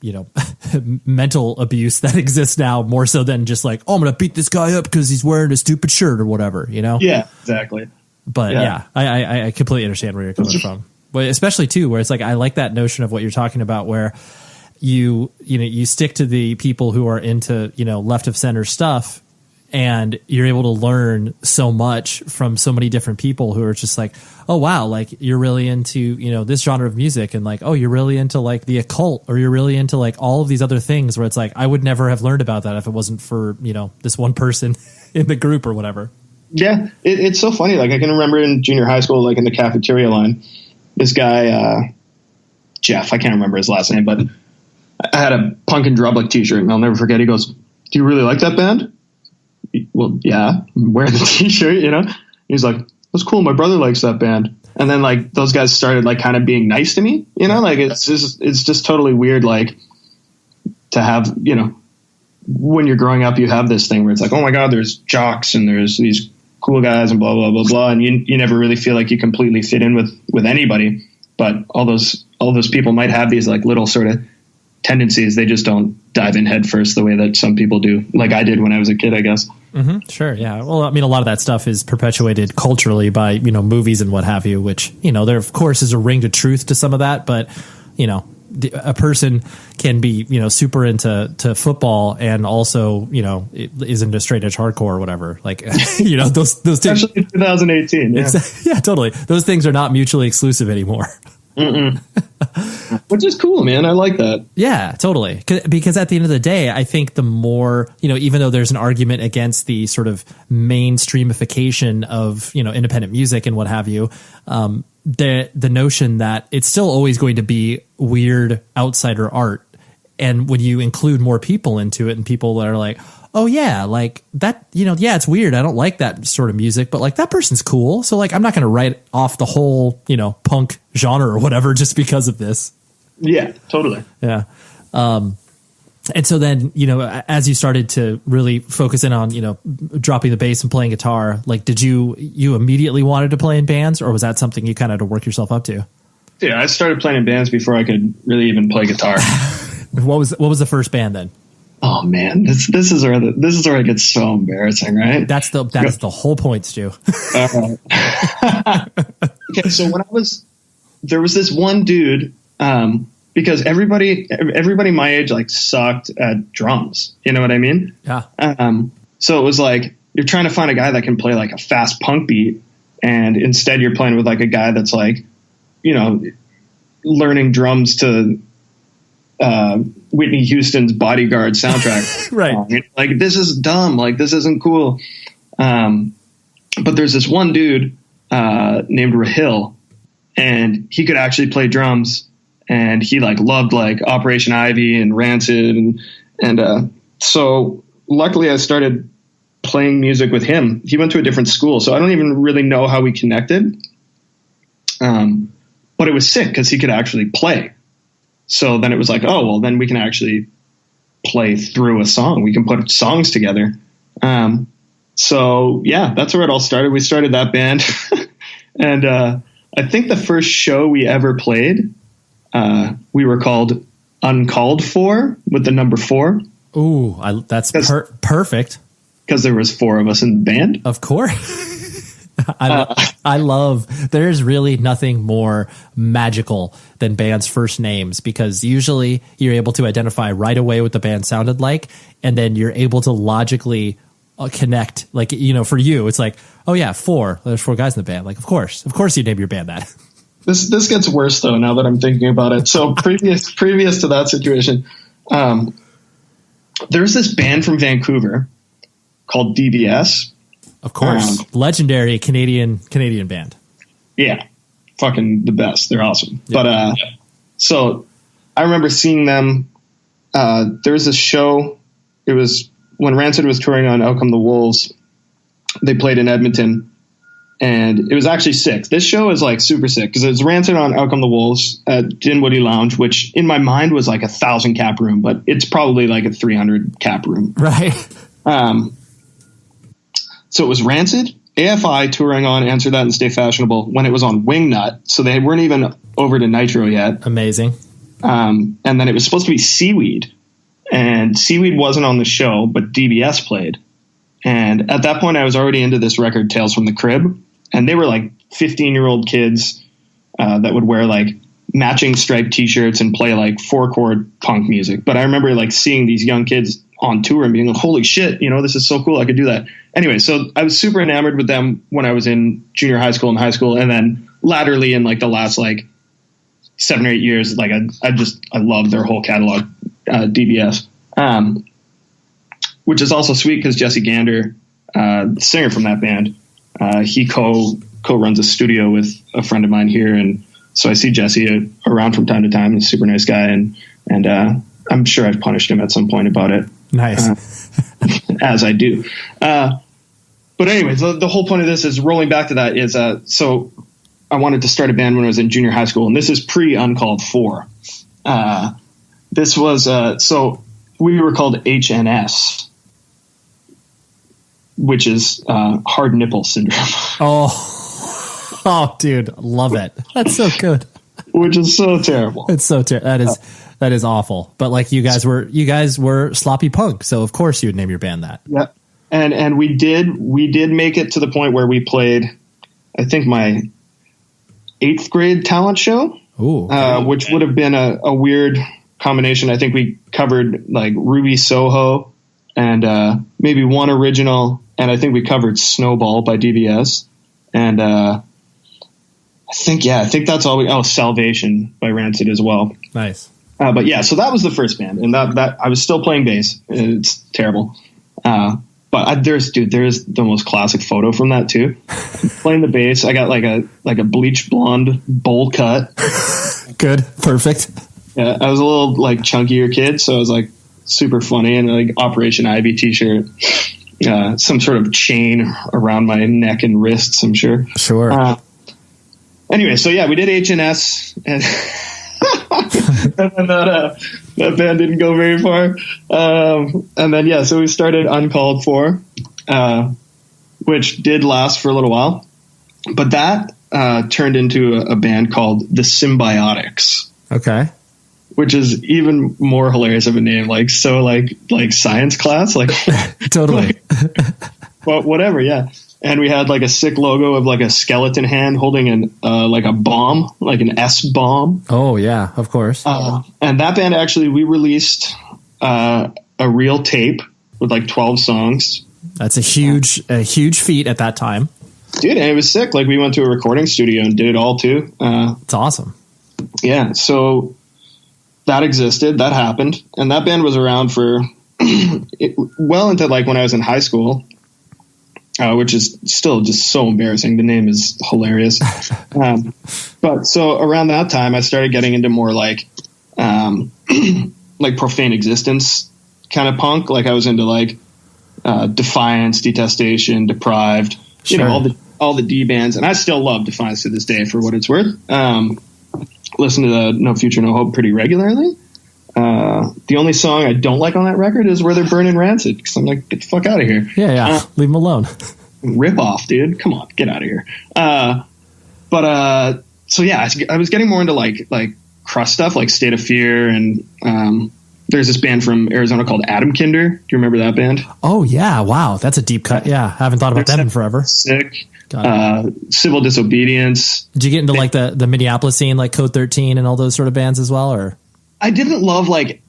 G: mental abuse that exists now, more so than just like, oh, I'm going to beat this guy up because he's wearing a stupid shirt or whatever,
B: Yeah, exactly.
G: But I completely understand where you're coming from. But especially too, where it's like, I like that notion of what you're talking about, where you stick to the people who are into, left of center stuff, and you're able to learn so much from so many different people who are just like, oh wow, like you're really into, this genre of music, and like, oh, you're really into like the occult, or you're really into like all of these other things, where it's like, I would never have learned about that if it wasn't for, this one person in the group or whatever.
B: Yeah. It's so funny. Like I can remember in junior high school, like in the cafeteria line, this guy, Jeff, I can't remember his last name, but I had a Punk and Drublic t-shirt, and I'll never forget. He goes, do you really like that band? Well, yeah, I'm wearing the t-shirt, He's like, that's cool. My brother likes that band. And then like those guys started like kind of being nice to me, like it's just totally weird. Like to have, when you're growing up, you have this thing where it's like, oh my God, there's jocks and there's these cool guys and blah, blah, blah, blah. And you never really feel like you completely fit in with anybody, but all those people might have these like little sort of tendencies. They just don't dive in head first the way that some people do. Like I did when I was a kid, I guess.
G: Mm-hmm. Sure. Yeah. Well, I mean, a lot of that stuff is perpetuated culturally by, movies and what have you, which, there of course is a ring to truth to some of that, but, a person can be, super into football and also, is into straight edge hardcore or whatever. Like, those things,
B: especially in 2018. Yeah.
G: Yeah, totally. Those things are not mutually exclusive anymore.
B: Which is cool, man. I like that.
G: Yeah, totally. Because at the end of the day, I think the more, even though there's an argument against the sort of mainstreamification of, independent music and what have you, the notion that it's still always going to be weird outsider art. And when you include more people into it and people that are like, oh yeah, like that, yeah, it's weird. I don't like that sort of music, but like that person's cool. So like, I'm not going to write off the whole, punk genre or whatever just because of this.
B: Yeah, totally.
G: Yeah. And so then, as you started to really focus in on, dropping the bass and playing guitar, like, did you immediately wanted to play in bands, or was that something you kind of had to work yourself up to?
B: Yeah, I started playing in bands before I could really even play guitar.
G: What was the first band then?
B: Oh man, this is where it gets so embarrassing, right?
G: That is the whole point, Stu.
B: Okay, so there was this one dude, because everybody my age like sucked at drums. You know what I mean?
G: Yeah.
B: So it was like you're trying to find a guy that can play like a fast punk beat, and instead you're playing with like a guy that's like, learning drums to Whitney Houston's Bodyguard soundtrack.
G: Right.
B: Like, this is dumb. Like, this isn't cool. But there's this one dude named Rahil, and he could actually play drums, and he like loved like Operation Ivy and Rancid, and so luckily I started playing music with him. He went to a different school, so I don't even really know how we connected. But it was sick because he could actually play. So then it was like, oh, well, then we can actually play through a song. We can put songs together. So yeah, that's where it all started. We started that band. And I think the first show we ever played, we were called Uncalled For, with the number 4.
G: Ooh, that's perfect.
B: Because there was 4 of us in the band.
G: Of course. I love, there's really nothing more magical than bands' first names, because usually you're able to identify right away what the band sounded like, and then you're able to logically connect. Like, for you, it's like, oh yeah, 4. There's 4 guys in the band. Like, of course you name your band that.
B: This gets worse though, now that I'm thinking about it. So previous to that situation, there's this band from Vancouver called DBS.
G: Of course. Legendary Canadian band.
B: Yeah. Fucking the best. They're awesome. Yeah. But, so I remember seeing them, there was this show. It was when Rancid was touring on Out Come the Wolves. They played in Edmonton, and it was actually sick. This show is like super sick because it was Rancid on Out Come the Wolves at Dinwiddie Lounge, which in my mind was like 1,000 cap room, but it's probably like a 300 cap room.
G: Right.
B: So it was Rancid, AFI touring on Answer That and Stay Fashionable when it was on Wingnut. So they weren't even over to Nitro yet.
G: Amazing.
B: And then it was supposed to be Seaweed, and Seaweed wasn't on the show, but DBS played. And at that point I was already into this record, Tales from the Crib. And they were like 15-year-old kids that would wear like matching striped t-shirts and play like 4-chord punk music. But I remember like seeing these young kids on tour and being like, holy shit, this is so cool. I could do that. Anyway, so I was super enamored with them when I was in junior high school and high school. And then latterly in like the last like 7 or 8 years, like I love their whole catalog, DBS, which is also sweet because Jesse Gander, the singer from that band, he co-runs a studio with a friend of mine here. And so I see Jesse around from time to time. He's a super nice guy. And I'm sure I've punished him at some point about it.
G: Nice.
B: As I do. But anyways, the whole point of this is rolling back to that is, so I wanted to start a band when I was in junior high school, and this is pre-Uncalled For. This was, so we were called HNS, which is hard nipple syndrome.
G: Oh, dude, love it. That's so good.
B: Which is so terrible.
G: It's so terrible. That is awful. But like you guys were sloppy punk, so of course you would name your band that.
B: Yeah. And we did make it to the point where we played, I think, my 8th grade talent show.
G: Ooh.
B: Which would have been a weird combination. I think we covered like Ruby Soho and maybe one original, and I think we covered Snowball by DBS. And I think that's all Salvation by Rancid as well.
G: Nice.
B: But yeah, so that was the first band, and that I was still playing bass. It's terrible. But there's the most classic photo from that too. Playing the bass, I got like a bleach blonde bowl cut.
G: Good, perfect.
B: Yeah, I was a little like chunkier kid, so I was like super funny, and like Operation Ivy t-shirt, some sort of chain around my neck and wrists, I'm sure.
G: Sure.
B: Anyway, so yeah, we did H&S, and and that band didn't go very far. And then, yeah, so we started Uncalled For, which did last for a little while. But that turned into a band called The Symbiotics.
G: Okay.
B: Which is even more hilarious of a name. Like science class. Like
G: totally.
B: Well, whatever, yeah. And we had like a sick logo of like a skeleton hand holding like a bomb, like an S bomb.
G: Oh yeah, of course.
B: And that band actually, we released a real tape with like 12 songs.
G: That's a huge feat at that time.
B: Dude, and it was sick. Like we went to a recording studio and did it all too.
G: It's awesome.
B: Yeah. So that existed, that happened. And that band was around for well into like when I was in high school. Which is still just so embarrassing. The name is hilarious. But so around that time, I started getting into more like Profane Existence kind of punk. Like I was into like Defiance, Detestation, Deprived,
G: sure.
B: You know, all the D bands. And I still love Defiance to this day for what it's worth. Listen to the No Future, No Hope pretty regularly. The only song I don't like on that record is Where They're Burning Rancid, because I'm like, get the fuck out of here.
G: Yeah. Leave them alone.
B: Rip off, dude. Come on, get out of here. So yeah, I was getting more into like crust stuff, like State of Fear, and there's this band from Arizona called Adam Kinder. Do you remember that band?
G: Oh yeah, wow, that's a deep cut. Yeah, haven't thought about them in forever.
B: Sick. Civil Disobedience.
G: Did you get into like the Minneapolis scene, like Code 13 and all those sort of bands as well, or?
B: I didn't love like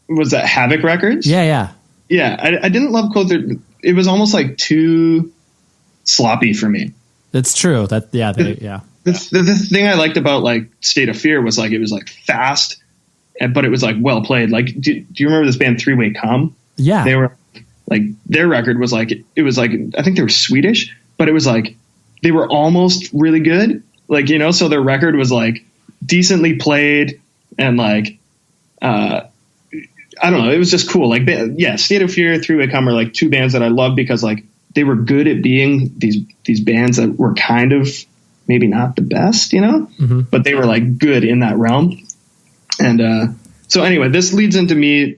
B: was that Havoc Records?
G: Yeah.
B: I didn't love Code 13. It was almost like too sloppy for me.
G: That's true. The
B: thing I liked about like State of Fear was like it was like fast, but it was like well played. Like, do you remember this band 3-Way Come?
G: Yeah,
B: they were like their record was like it was like I think they were Swedish, but it was like they were almost really good. Like, you know, so their record was like decently played and like I don't know, it was just cool. Like, yeah, State of Fear, 3-Way Come are like two bands that I love because like they were good at being these bands that were kind of maybe not the best, you know, but they were like good in that realm. And so anyway, this leads into me.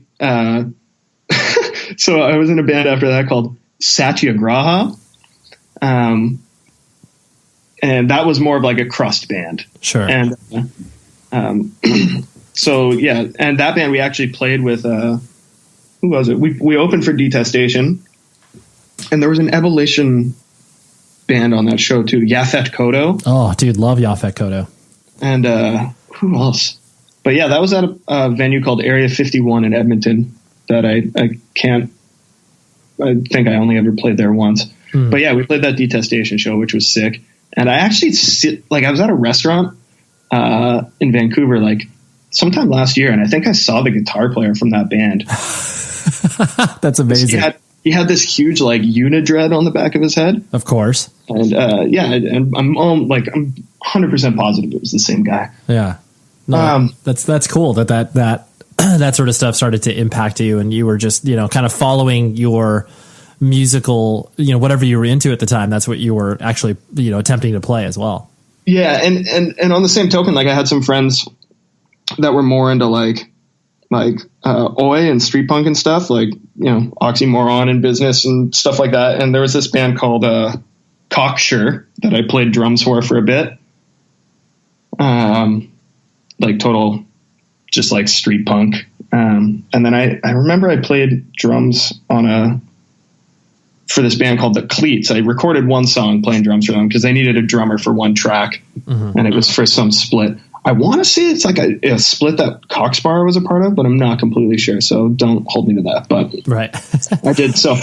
B: So I was in a band after that called Satyagraha. And that was more of like a crust band.
G: Sure.
B: And so yeah, and that band we actually played with who was it? We opened for Detestation, and there was an Evolution band on that show too, Yaphet Kotto.
G: Oh, dude, love Yaphet Kotto.
B: And who else? But yeah, that was at a venue called Area 51 in Edmonton that I think I only ever played there once. But yeah, we played that Detestation show, which was sick. And I actually I was at a restaurant in Vancouver like sometime last year, and I think I saw the guitar player from that band.
G: That's amazing.
B: He had this huge like unidread on the back of his head.
G: Of course.
B: And and I'm 100% positive it was the same guy.
G: Yeah. No, that's cool that sort of stuff started to impact you, and you were just, you know, kind of following your musical, you know, whatever you were into at the time. That's what you were actually, you know, attempting to play as well.
B: Yeah. And on the same token, like I had some friends that were more into like oi and street punk and stuff, like, you know, Oxymoron and Business and stuff like that. And there was this band called Cocksure that I played drums for a bit. Like total just like street punk. And then I remember I played drums for this band called The Cleats. I recorded one song playing drums for them because they needed a drummer for one track, and it was for some split. I want to say it's like a split that Coxbar was a part of, but I'm not completely sure, so don't hold me to that. But
G: right,
B: I did. So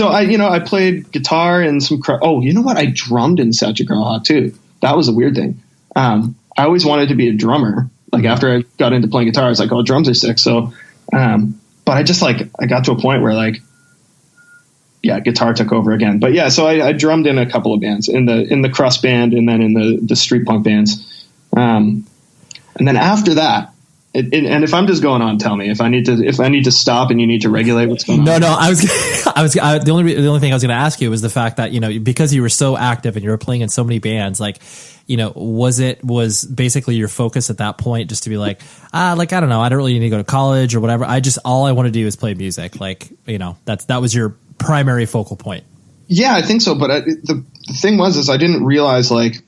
B: I played guitar and some. Oh, you know what? I drummed in Satyagraha too. That was a weird thing. I always wanted to be a drummer. Like after I got into playing guitar, I was like, oh, drums are sick. So, but I just like, I got to a point where like, yeah, guitar took over again. But yeah, so I drummed in a couple of bands, in the crust band and then in the street punk bands. And then after that, and if I'm just going on, tell me if I need to stop and you need to regulate what's going on.
G: No, the only thing I was going to ask you was the fact that, you know, because you were so active and you were playing in so many bands, like, you know, was basically your focus at that point just to be like, like, I don't know, I don't really need to go to college or whatever. All I want to do is play music. Like, you know, that was your primary focal point.
B: Yeah, I think so. But the thing is I didn't realize like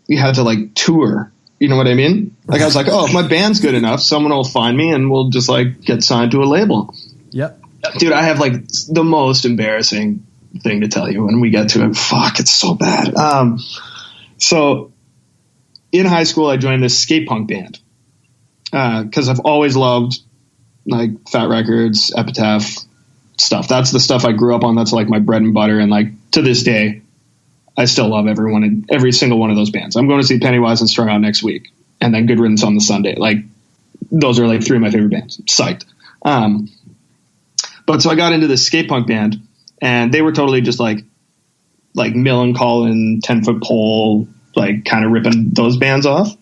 B: you had to like tour. You know what I mean? Like I was like, oh, if my band's good enough, someone will find me and we'll just like get signed to a label.
G: Yep.
B: Dude, I have like the most embarrassing thing to tell you when we get to it. Fuck, it's so bad. So in high school, I joined this skate punk band because I've always loved like Fat Records, Epitaph stuff. That's the stuff I grew up on. That's like my bread and butter. And like to this day, I still love every single one of those bands. I'm going to see Pennywise and Strung Out next week, and then Good Riddance on the Sunday. Like those are like three of my favorite bands. Psyched. But so I got into this skate punk band, and they were totally just like Millencolin, 10-foot pole, like kind of ripping those bands off.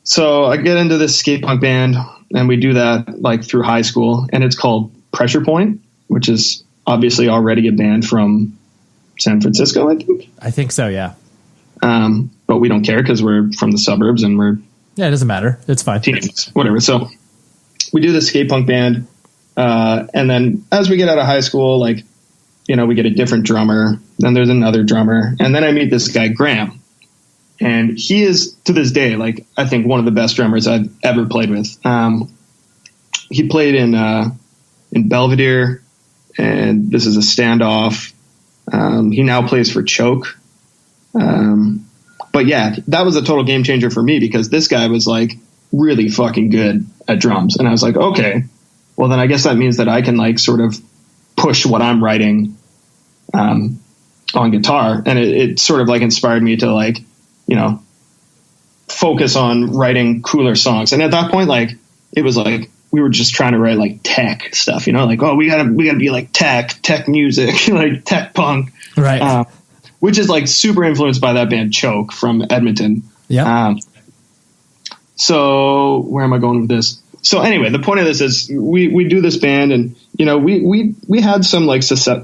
B: So I get into this skate punk band, and we do that like through high school, and it's called Pressure Point, which is obviously already a band from San Francisco, I think.
G: I think so, yeah.
B: But we don't care because we're from the suburbs and we're...
G: Yeah, it doesn't matter. It's fine.
B: Teenagers, whatever. So we do this skate punk band. And then as we get out of high school, like, you know, we get a different drummer. Then there's another drummer. And then I meet this guy, Graham. And he is, to this day, like, I think one of the best drummers I've ever played with. He played in Belvedere, and this is a Standoff. He now plays for Choke. But yeah, that was a total game changer for me because this guy was like really fucking good at drums. And I was like, okay, well then I guess that means that I can like sort of push what I'm writing, on guitar. And it sort of like inspired me to like, you know, focus on writing cooler songs. And at that point, like, it was like, we were just trying to write like tech stuff, you know, like, oh, we gotta be like tech music, like tech punk.
G: Right.
B: Which is like super influenced by that band Choke from Edmonton.
G: Yeah.
B: So where am I going with this? So anyway, the point of this is we do this band, and you know, we had some like success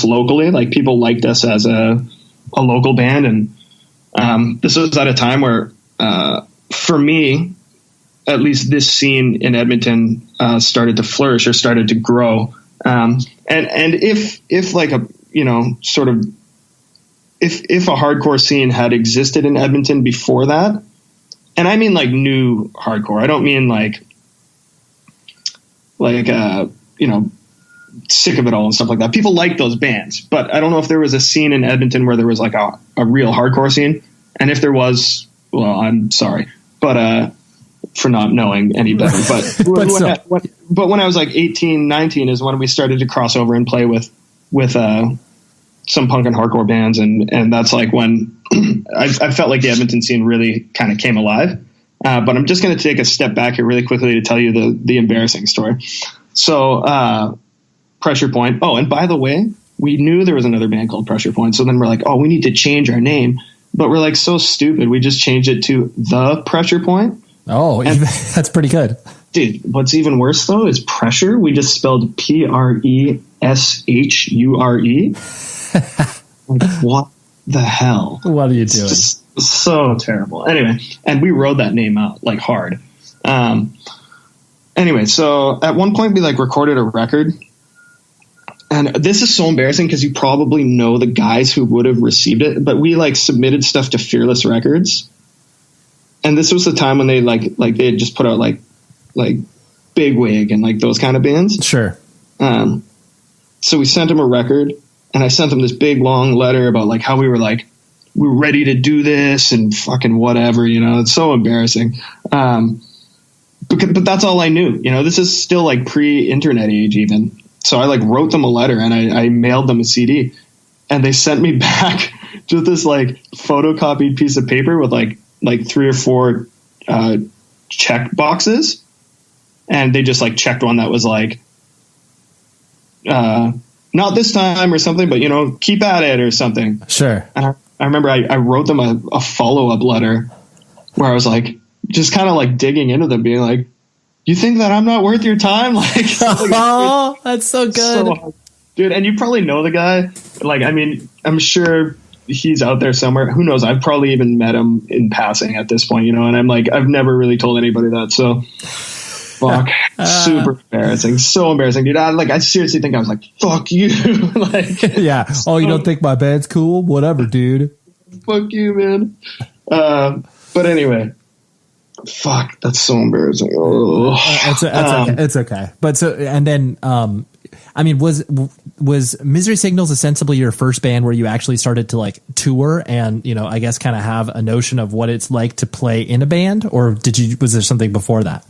B: locally. Like people liked us as a local band. And this was at a time where for me, at least this scene in Edmonton started to flourish or started to grow. And if like a, you know, sort of, if a hardcore scene had existed in Edmonton before that, and I mean like new hardcore, I don't mean like, you know, Sick of It All and stuff like that. People like those bands, but I don't know if there was a scene in Edmonton where there was like a real hardcore scene. And if there was, well, I'm sorry, but, for not knowing any better, but when I was like 18, 19 is when we started to cross over and play with some punk and hardcore bands. And that's like when I felt like the Edmonton scene really kind of came alive. But I'm just going to take a step back here really quickly to tell you the embarrassing story. So, Pressure Point. Oh, and by the way, we knew there was another band called Pressure Point. So then we're like, oh, we need to change our name, but we're like so stupid. We just changed it to The Pressure Point.
G: Oh, and, that's pretty good.
B: Dude, what's even worse, though, is pressure. We just spelled Preshure. Like, what the hell?
G: What are you doing?
B: It's just so terrible. Anyway, and we wrote that name out, like, hard. Anyway, so at one point we, like, recorded a record. And this is so embarrassing because you probably know the guys who would have received it. But we, like, submitted stuff to Fearless Records. And this was the time when they they had just put out like Bigwig and like those kind of bands.
G: Sure.
B: So we sent them a record, and I sent them this big long letter about like how we were ready to do this and fucking whatever, you know. It's so embarrassing. But that's all I knew. You know, this is still like pre-internet age even. So I like wrote them a letter and I mailed them a CD, and they sent me back just this like photocopied piece of paper with like 3 or 4 check boxes, and they just like checked one that was like not this time or something, but keep at it or something.
G: Sure.
B: And I remember I wrote them a follow-up letter where I was like just kind of like digging into them, being like, you think that I'm not worth your time? Like,
G: oh, that's so good.
B: So, dude, and you probably know the guy. Like, I mean, I'm sure he's out there somewhere. Who knows? I've probably even met him in passing at this point, and I'm like, I've never really told anybody that. So, fuck, super embarrassing. So embarrassing, dude. I seriously think I was like, fuck you. Like,
G: yeah. Oh, you don't think my band's cool? Whatever, dude.
B: Fuck you, man. But anyway. Fuck, that's so embarrassing.
G: It's okay. But so, and then, I mean, was Misery Signals ostensibly your first band where you actually started to like tour and, I guess kind of have a notion of what it's like to play in a band, or was there something before that?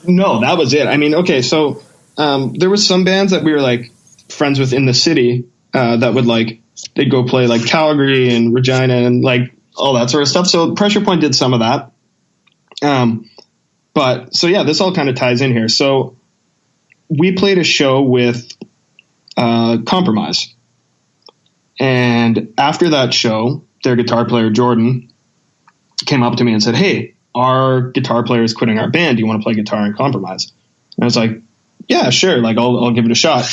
B: No, that was it. I mean, okay. So, there was some bands that we were like friends with in the city, that would like, they'd go play like Calgary and Regina and like all that sort of stuff. So Pressure Point did some of that. But so yeah, this all kind of ties in here. So we played a show with Compromise, and after that show, their guitar player Jordan came up to me and said, "Hey, our guitar player is quitting our band. Do you want to play guitar in Compromise?" And I was like, "Yeah, sure. Like I'll give it a shot."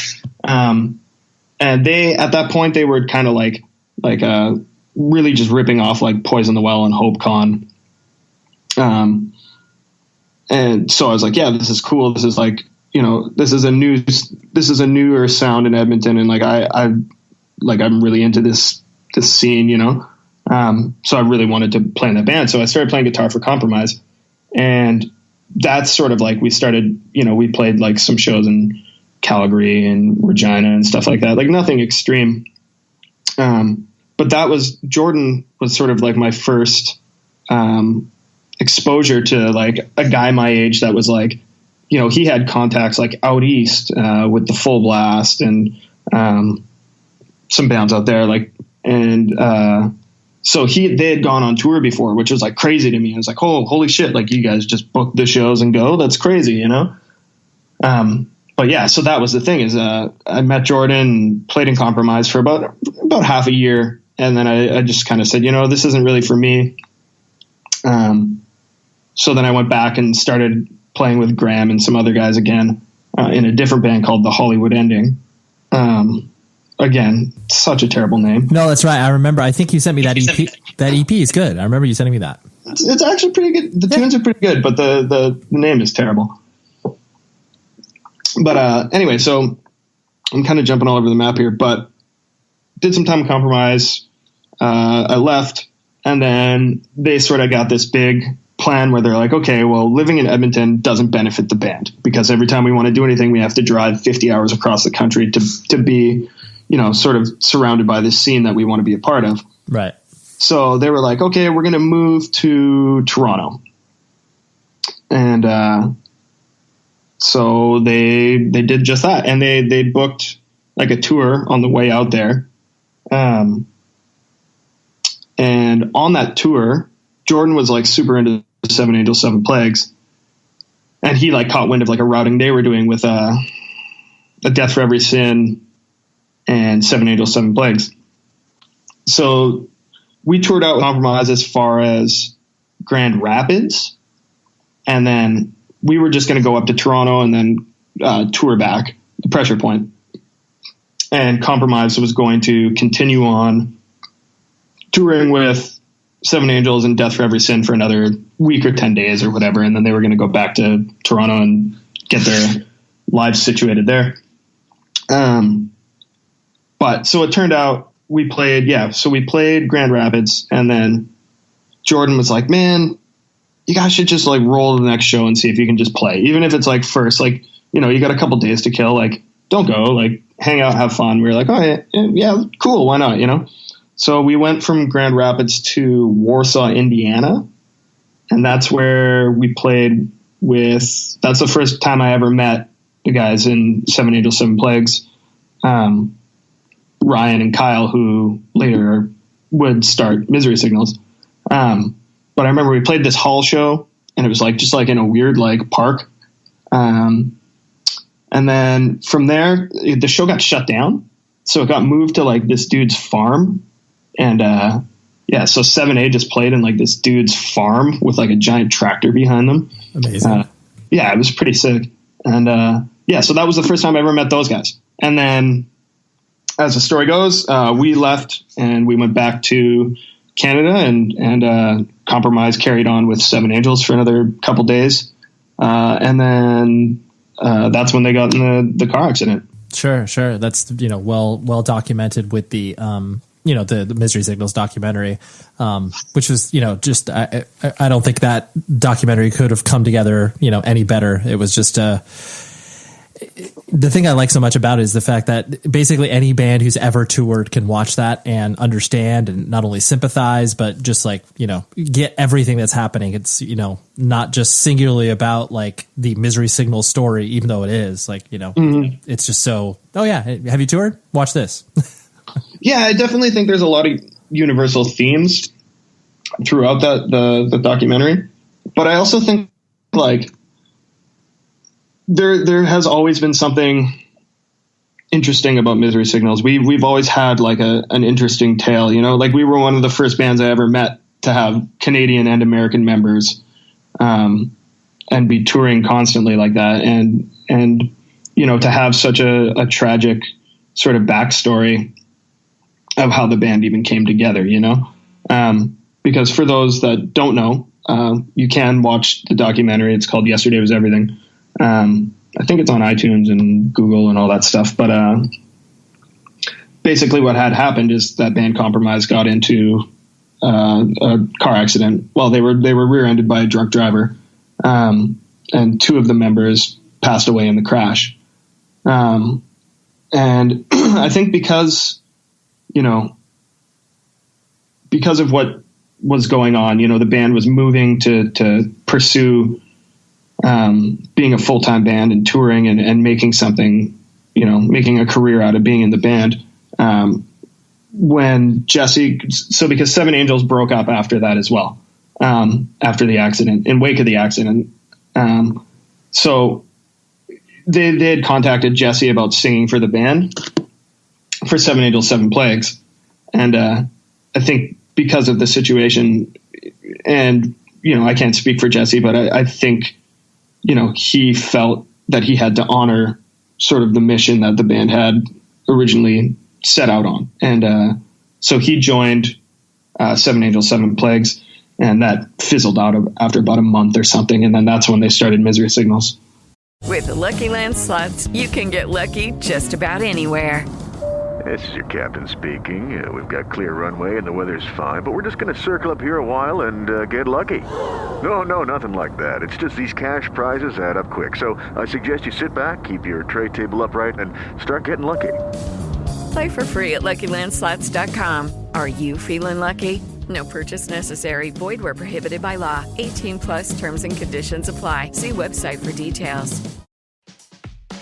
B: And they at that point they were kind of like really just ripping off like Poison the Well and Hope Con. And so I was like, yeah, this is cool. This is like, this is a newer sound in Edmonton. And like, I'm really into this scene, so I really wanted to play in that band. So I started playing guitar for Compromise, and that's sort of like, we started, we played like some shows in Calgary and Regina and stuff like that, like nothing extreme. But Jordan was sort of like my first, exposure to like a guy my age that was like, he had contacts like out east with the Full Blast and some bands out there, like, and so they had gone on tour before, which was like crazy to me. I was like, oh, holy shit, like you guys just book the shows and go. That's crazy, but yeah, so that was the thing is I met Jordan, played in Compromise for about half a year, and then I just kind of said, this isn't really for me. So then I went back and started playing with Graham and some other guys again in a different band called The Hollywood Ending. Again, such a terrible name.
G: No, that's right. I remember. I think you sent me that EP. That EP is good. I remember you sending me that.
B: It's actually pretty good. The tunes are pretty good, but the name is terrible. But anyway, so I'm kind of jumping all over the map here, but did some time Compromise. I left, and then they sort of got this big plan where they're like, okay, well, living in Edmonton doesn't benefit the band because every time we want to do anything, we have to drive 50 hours across the country to be, sort of surrounded by this scene that we want to be a part of.
G: Right.
B: So they were like, okay, we're going to move to Toronto. And so they did just that. And they booked like a tour on the way out there. And on that tour, Jordan was like super into Seven Angels, Seven Plagues. And he like caught wind of like a routing they were doing with a Death for Every Sin and Seven Angels, Seven Plagues. So we toured out with Compromise as far as Grand Rapids. And then we were just going to go up to Toronto and then tour back the Pressure Point. And Compromise was going to continue on touring with Seven Angels and Death for Every Sin for another week or 10 days or whatever. And then they were going to go back to Toronto and get their lives situated there. But so it turned out we played Grand Rapids, and then Jordan was like, man, you guys should just like roll to the next show and see if you can just play. Even if it's like first, like, you got a couple days to kill, like don't go, like hang out, have fun. We were like, oh yeah, cool. Why not? So we went from Grand Rapids to Warsaw, Indiana. And that's where we played with, that's the first time I ever met the guys in Seven Angels, Seven Plagues. Ryan and Kyle, who later are would start Misery Signals. But I remember we played this hall show, and it was like just like in a weird like park. And then from there, the show got shut down, so it got moved to like this dude's farm. And so 7A just played in like this dude's farm with like a giant tractor behind them.
G: Amazing.
B: It was pretty sick. And so that was the first time I ever met those guys. And then, as the story goes, we left and we went back to Canada and Compromise carried on with Seven Angels for another couple days. And then that's when they got in the car accident.
G: Sure. That's, well documented with the, the Misery Signals documentary, which was, just, I don't think that documentary could have come together, any better. It was just, the thing I like so much about it is the fact that basically any band who's ever toured can watch that and understand and not only sympathize, but just like, get everything that's happening. It's, not just singularly about like the Misery Signal story, even though it is like, it's just so, oh yeah. Have you toured? Watch this.
B: Yeah, I definitely think there's a lot of universal themes throughout the documentary, but I also think like there has always been something interesting about Misery Signals. We've always had like an interesting tale, like we were one of the first bands I ever met to have Canadian and American members, and be touring constantly like that. And to have such a tragic sort of backstory of how the band even came together, because for those that don't know, you can watch the documentary. It's called Yesterday Was Everything. I think it's on iTunes and Google and all that stuff. But basically what had happened is that band Compromise got into a car accident. Well, they were rear-ended by a drunk driver, and two of the members passed away in the crash. And I think because of what was going on, the band was moving to pursue being a full-time band and touring and making something, making a career out of being in the band. When because Seven Angels broke up after that as well, after the accident, in wake of the accident. So they had contacted Jesse about singing for the band for Seven Angels, Seven Plagues. And I think because of the situation, and, I can't speak for Jesse, but I think, he felt that he had to honor sort of the mission that the band had originally set out on. And so he joined Seven Angels, Seven Plagues, and that fizzled out after about a month or something. And then that's when they started Misery Signals.
J: With the Lucky Land Slots, you can get lucky just about anywhere.
K: This is your captain speaking. We've got clear runway and the weather's fine, but we're just going to circle up here a while and get lucky. No, nothing like that. It's just these cash prizes add up quick. So I suggest you sit back, keep your tray table upright, and start getting lucky.
J: Play for free at LuckyLandSlots.com. Are you feeling lucky? No purchase necessary. Void where prohibited by law. 18+ terms and conditions apply. See website for details.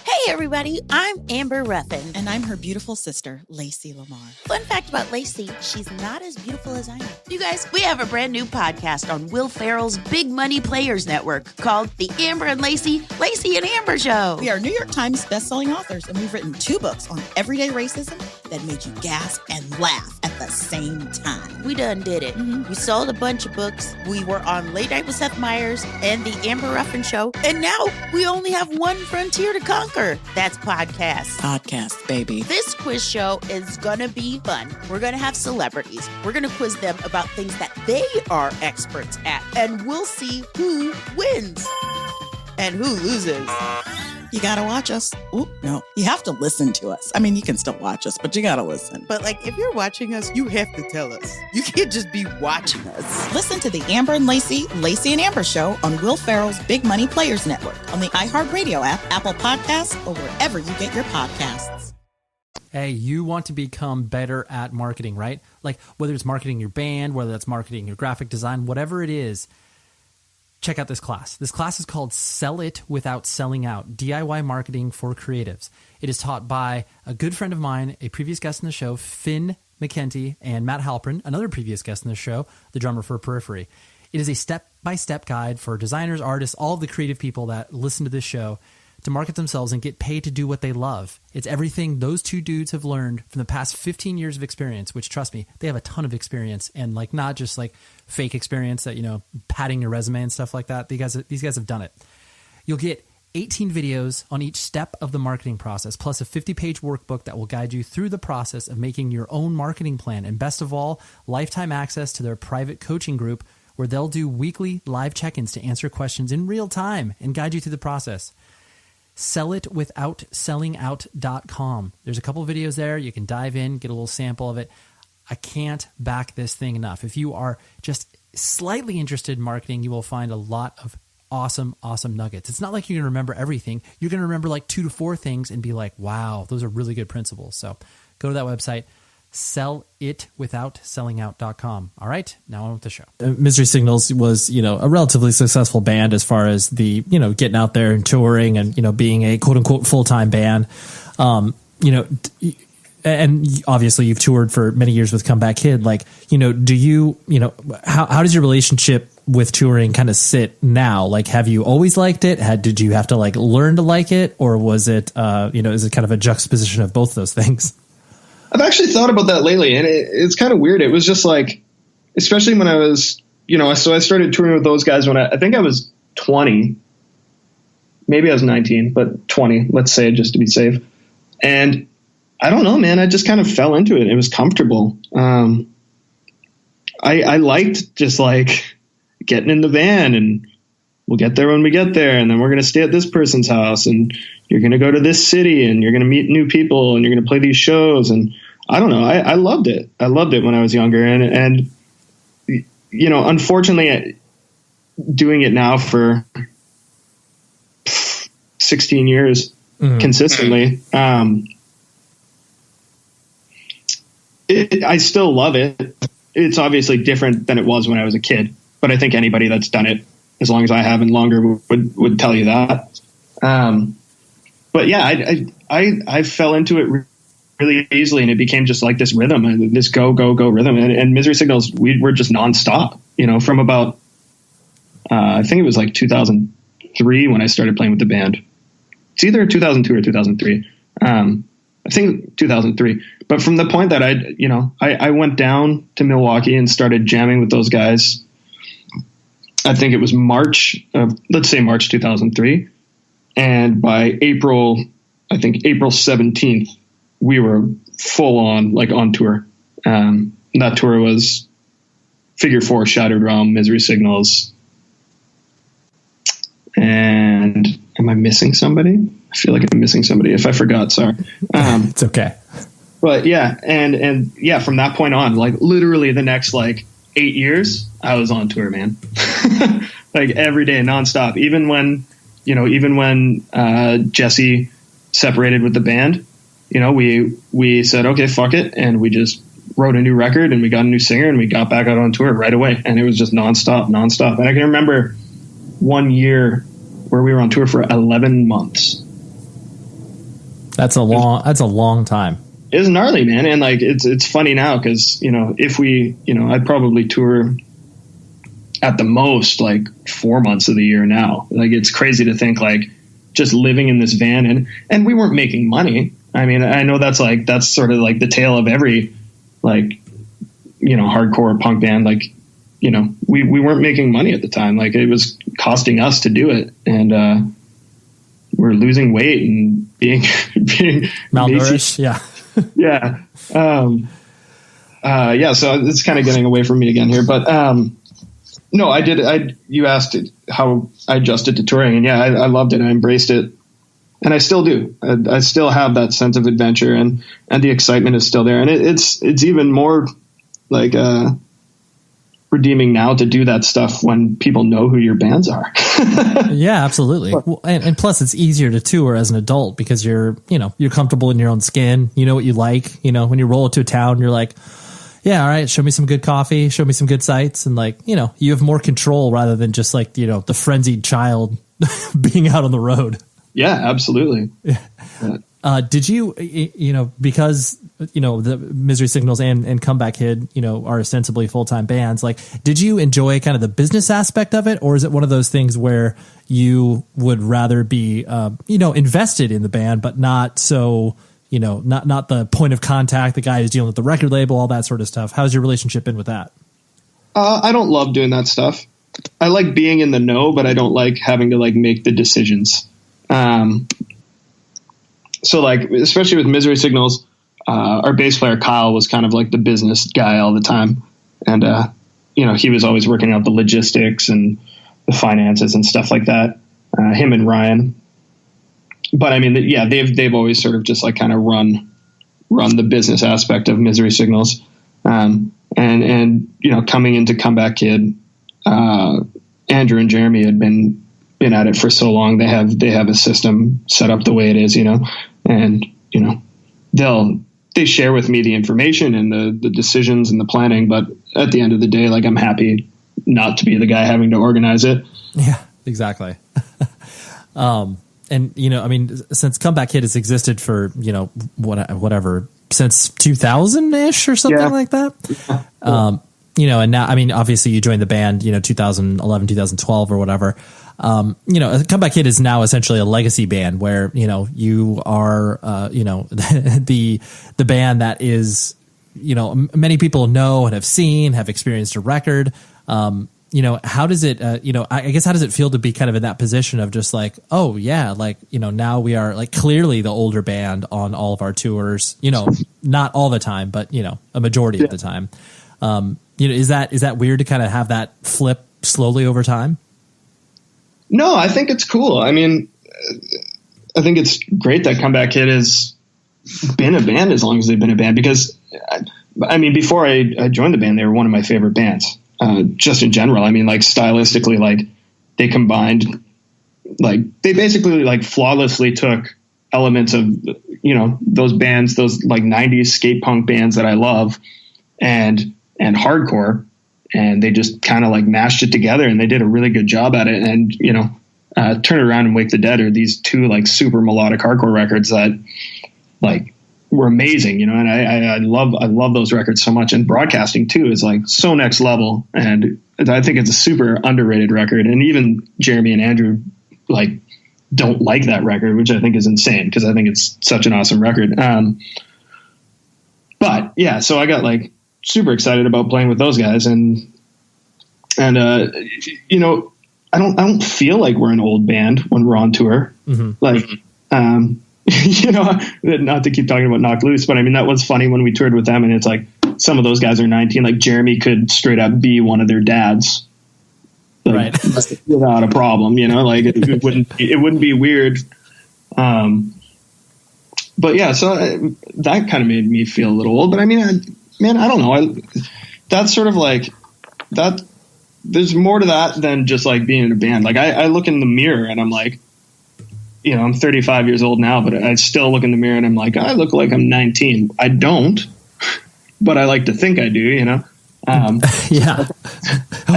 C: Hey, everybody, I'm Amber Ruffin.
D: And I'm her beautiful sister, Lacey Lamar.
C: Fun fact about Lacey, she's not as beautiful as I am. You guys, we have a brand new podcast on Will Ferrell's Big Money Players Network called The Amber and Lacey and Amber Show.
D: We are New York Times bestselling authors, and we've written 2 books on everyday racism that made you gasp and laugh at the same time.
C: We done did it. Mm-hmm. We sold a bunch of books. We were on Late Night with Seth Meyers and The Amber Ruffin Show. And now we only have one frontier to conquer. That's podcasts.
D: Podcast, baby.
C: This quiz show is going to be fun. We're going to have celebrities. We're going to quiz them about things that they are experts at. And we'll see who wins and who loses.
D: You got to watch us. Ooh, no, you have to listen to us. I mean, you can still watch us, but you got to listen.
C: But like, if you're watching us, you have to tell us. You can't just be watching us.
D: Listen to the Amber and Lacey and Amber Show on Will Ferrell's Big Money Players Network on the iHeartRadio app, Apple Podcasts, or wherever you get your podcasts.
G: Hey, you want to become better at marketing, right? Like whether it's marketing your band, whether that's marketing your graphic design, whatever it is, check out this class. This class is called Sell It Without Selling Out, DIY Marketing for Creatives. It is taught by a good friend of mine, a previous guest on the show, Finn
F: McKenty and Matt Halpern, another previous guest in the show, the drummer for Periphery. It is a step-by-step guide for designers, artists, all of the creative people that listen to this show to market themselves and get paid to do what they love. It's everything those two dudes have learned from the past 15 years of experience, which, trust me, they have a ton of experience, and like not just like fake experience that, you know, padding your resume and stuff like that. These guys have done it. You'll get 18 videos on each step of the marketing process, plus a 50-page workbook that will guide you through the process of making your own marketing plan. And best of all, lifetime access to their private coaching group where they'll do weekly live check-ins to answer questions in real time and guide you through the process. sellitwithoutsellingout.com. There's a couple of videos there. You can dive in, get a little sample of it. I can't back this thing enough. If you are just slightly interested in marketing, you will find a lot of awesome nuggets. It's not like you're going to remember everything. You're going to remember like 2 to 4 things and be like, wow, those are really good principles. So go to that website, sellitwithoutsellingout.com. All right, now on with the show.
G: Misery Signals was, you know, a relatively successful band as far as the, you know, getting out there and touring and, you know, being a quote unquote full-time band. You know, and obviously you've toured for many years with Comeback Kid. Like, you know, do you, you know, how does your relationship with touring kind of sit now? Like, have you always liked it? Did you have to like learn to like it, or was it, you know, is it kind of a juxtaposition of both those things?
B: I've actually thought about that lately, and it's kind of weird. It was just like, especially when I was, you know, so I started touring with those guys when I think I was 20, maybe I was 19, but 20, let's say, just to be safe. And I don't know, man, I just kind of fell into it. It was comfortable. I liked just like getting in the van and we'll get there when we get there. And then we're going to stay at this person's house and you're going to go to this city and you're going to meet new people and you're going to play these shows. And I don't know. I loved it. I loved it when I was younger. And, you know, unfortunately doing it now for 16 years consistently, I still love it. It's obviously different than it was when I was a kid, but I think anybody that's done it as long as I have and longer would tell you that. But yeah, I fell into it really easily, and it became just like this rhythm, this go rhythm. And Misery Signals, we were just nonstop, you know, from about, I think it was like 2003 when I started playing with the band. It's either 2002 or 2003. I think 2003. But from the point that I went down to Milwaukee and started jamming with those guys, I think it was March 2003. And by April 17th, we were full on, like, on tour. That tour was Figure 4, Shattered Realm, Misery Signals. And am I missing somebody? I feel like I'm missing somebody. If I forgot, sorry.
G: It's okay.
B: But yeah, and yeah, from that point on, like literally the next like 8 years, I was on tour, man. Like every day, nonstop. Even when Jesse separated with the band, you know, we said, okay, fuck it. And we just wrote a new record and we got a new singer and we got back out on tour right away. And it was just nonstop. And I can remember one year where we were on tour for 11 months.
G: That's a long time.
B: It's gnarly, man. And like, it's funny now, cause you know, I'd probably tour at the most like 4 months of the year now. Like, it's crazy to think like just living in this van and we weren't making money. I mean, I know that's sort of like the tale of every, like, you know, hardcore punk band. Like, you know, we weren't making money at the time. Like, it was costing us to do it. And, we're losing weight and being
G: malnourished. Yeah.
B: Yeah. Yeah. So it's kind of getting away from me again here, but, no, you asked how I adjusted to touring, and yeah, I loved it. I embraced it, and I still do. I still have that sense of adventure, and the excitement is still there. And it's even more like, redeeming now to do that stuff when people know who your bands are.
G: Yeah, absolutely. Well, and plus it's easier to tour as an adult because you're comfortable in your own skin. You know what you like. You know, when you roll to a town, you're like, yeah, all right, show me some good coffee, show me some good sights. And like, you know, you have more control rather than just like, you know, the frenzied child being out on the road.
B: Yeah, absolutely.
G: Yeah. Did you, because, the Misery Signals and Comeback Kid, are ostensibly full-time bands, like, did you enjoy kind of the business aspect of it? Or is it one of those things where you would rather be, invested in the band, but not so, not the point of contact, the guy who's dealing with the record label, all that sort of stuff? How's your relationship been with that? I
B: don't love doing that stuff. I like being in the know, but I don't like having to like make the decisions. So like, especially with Misery Signals, our bass player Kyle was kind of like the business guy all the time. And, he was always working out the logistics and the finances and stuff like that. Him and Ryan. But I mean, they've always sort of just like kind of run the business aspect of Misery Signals. And coming into Comeback Kid, Andrew and Jeremy had been at it for so long. They have a system set up the way it is, and, they share with me the information and the decisions and the planning. But at the end of the day, like, I'm happy not to be the guy having to organize it.
G: Yeah, exactly. And, since Comeback Kid has existed for, whatever, since 2000-ish or something like that. Yeah. And now, obviously you joined the band, 2011, 2012 or whatever. Comeback Kid is now essentially a legacy band where, you are, the band that is, many people know and have experienced a record. How does it, I guess, how does it feel to be kind of in that position of just like, oh yeah, like, now we are like clearly the older band on all of our tours, not all the time, but, a majority of the time. Is that weird to kind of have that flip slowly over time?
B: No, I think it's cool. I mean, I think it's great that Comeback Kid has been a band as long as they've been a band, because before I joined the band, they were one of my favorite bands. Just in general, like stylistically, like they combined, like they basically like flawlessly took elements of, those bands, those like 90s skate punk bands that I love and hardcore, and they just kind of like mashed it together, and they did a really good job at it. And, Turn It Around and Wake the Dead are these two like super melodic hardcore records that like were amazing, and I love those records so much. And Broadcasting too is like so next level, and I think it's a super underrated record. And even Jeremy and Andrew like don't like that record, which I think is insane, because I think it's such an awesome record. But yeah, so I got like super excited about playing with those guys, and I don't feel like we're an old band when we're on tour. Mm-hmm. Like, not to keep talking about Knocked Loose, but that was funny when we toured with them, and it's like some of those guys are 19. Like Jeremy could straight up be one of their dads, like, right? Without a problem, like it wouldn't be weird. But yeah, so that kind of made me feel a little old. But I don't know. That's sort of like that. There's more to that than just like being in a band. Like I look in the mirror and I'm like, I'm 35 years old now, but I still look in the mirror and I'm like, I look like I'm 19. I don't, but I like to think I do, yeah.
G: I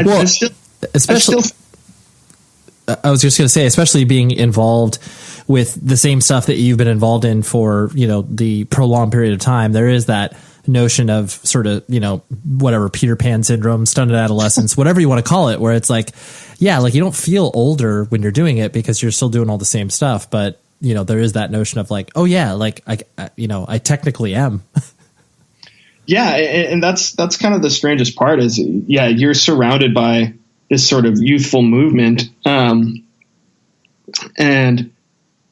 G: was just going to say, especially being involved with the same stuff that you've been involved in for, the prolonged period of time, there is that notion of sort of, whatever, Peter Pan syndrome, stunted adolescence, whatever you want to call it, where it's like, yeah, like you don't feel older when you're doing it because you're still doing all the same stuff. But, there is that notion of like, oh yeah, like I technically am.
B: Yeah. And that's kind of the strangest part is, yeah, you're surrounded by this sort of youthful movement. And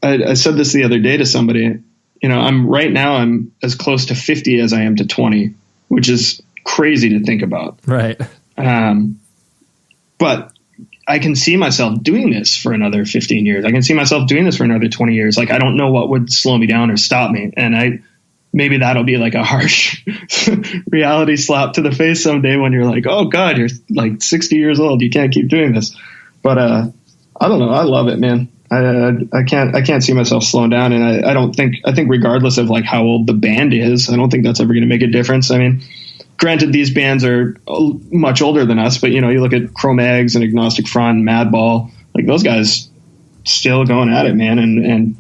B: I said this the other day to somebody, I'm as close to 50 as I am to 20, which is crazy to think about.
G: Right.
B: But I can see myself doing this for another 15 years. I can see myself doing this for another 20 years. Like, I don't know what would slow me down or stop me. And maybe that'll be like a harsh reality slap to the face someday when you're like, oh God, you're like 60 years old. You can't keep doing this. But, I don't know. I love it, man. I can't see myself slowing down. And I think regardless of like how old the band is, I don't think that's ever going to make a difference. Granted, these bands are much older than us, but you look at Cro-Mags and Agnostic Front, and Madball, like those guys still going at it, man. And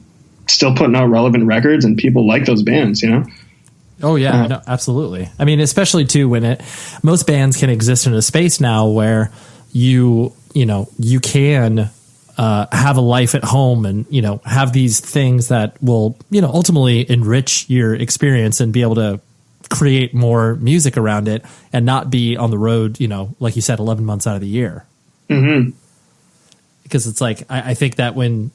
B: still putting out relevant records and people like those bands, you know?
G: Oh yeah, no, absolutely. I mean, especially too when most bands can exist in a space now where you can have a life at home and, have these things that will, ultimately enrich your experience and be able to create more music around it and not be on the road, like you said, 11 months out of the year.
B: Mm-hmm.
G: Because it's like, I think that when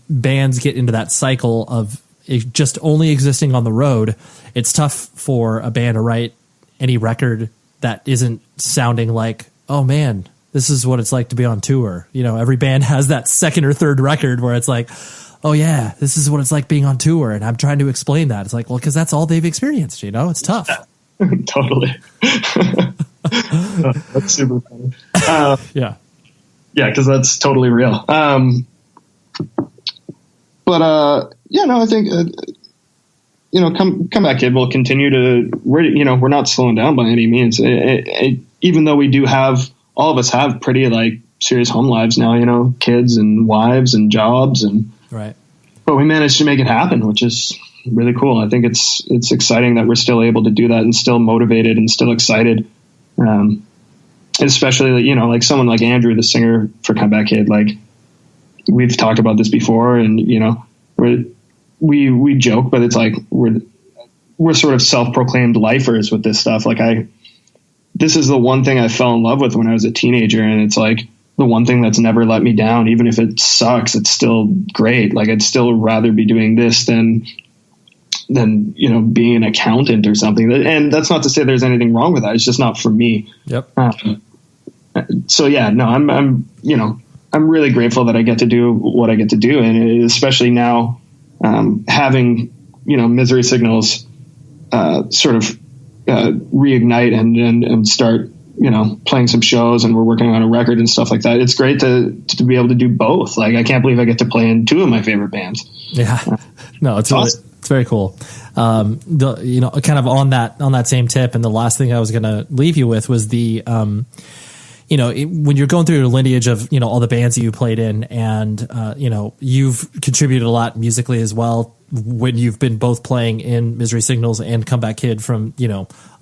G: bands get into that cycle of it just only existing on the road, it's tough for a band to write any record that isn't sounding like, oh man, this is what it's like to be on tour. Every band has that second or third record where it's like, oh yeah, this is what it's like being on tour. And I'm trying to explain that. It's like, well, cause that's all they've experienced, it's tough.
B: Totally. That's super funny.
G: Yeah.
B: Yeah. Cause that's totally real. I think, Comeback Kid will continue to, we're not slowing down by any means. Even though we do have, all of us have pretty like serious home lives now, kids and wives and jobs and,
G: right.
B: But we managed to make it happen, which is really cool. I think it's exciting that we're still able to do that and still motivated and still excited. Especially, like someone like Andrew, the singer for Comeback Kid, like we've talked about this before and, we joke, but it's like, we're sort of self-proclaimed lifers with this stuff. Like this is the one thing I fell in love with when I was a teenager. And it's like the one thing that's never let me down. Even if it sucks, it's still great. Like I'd still rather be doing this than being an accountant or something. And that's not to say there's anything wrong with that. It's just not for me.
G: Yep.
B: So yeah, no, I'm really grateful that I get to do what I get to do. And especially now, having, Misery Signals, sort of, reignite and start, playing some shows, and we're working on a record and stuff like that. It's great to be able to do both. Like, I can't believe I get to play in two of my favorite bands.
G: Yeah, no, it's awesome. It's very cool. Kind of on that same tip. And the last thing I was going to leave you with was the, when you're going through your lineage of, all the bands that you played in and, you've contributed a lot musically as well when you've been both playing in Misery Signals and Comeback Kid from,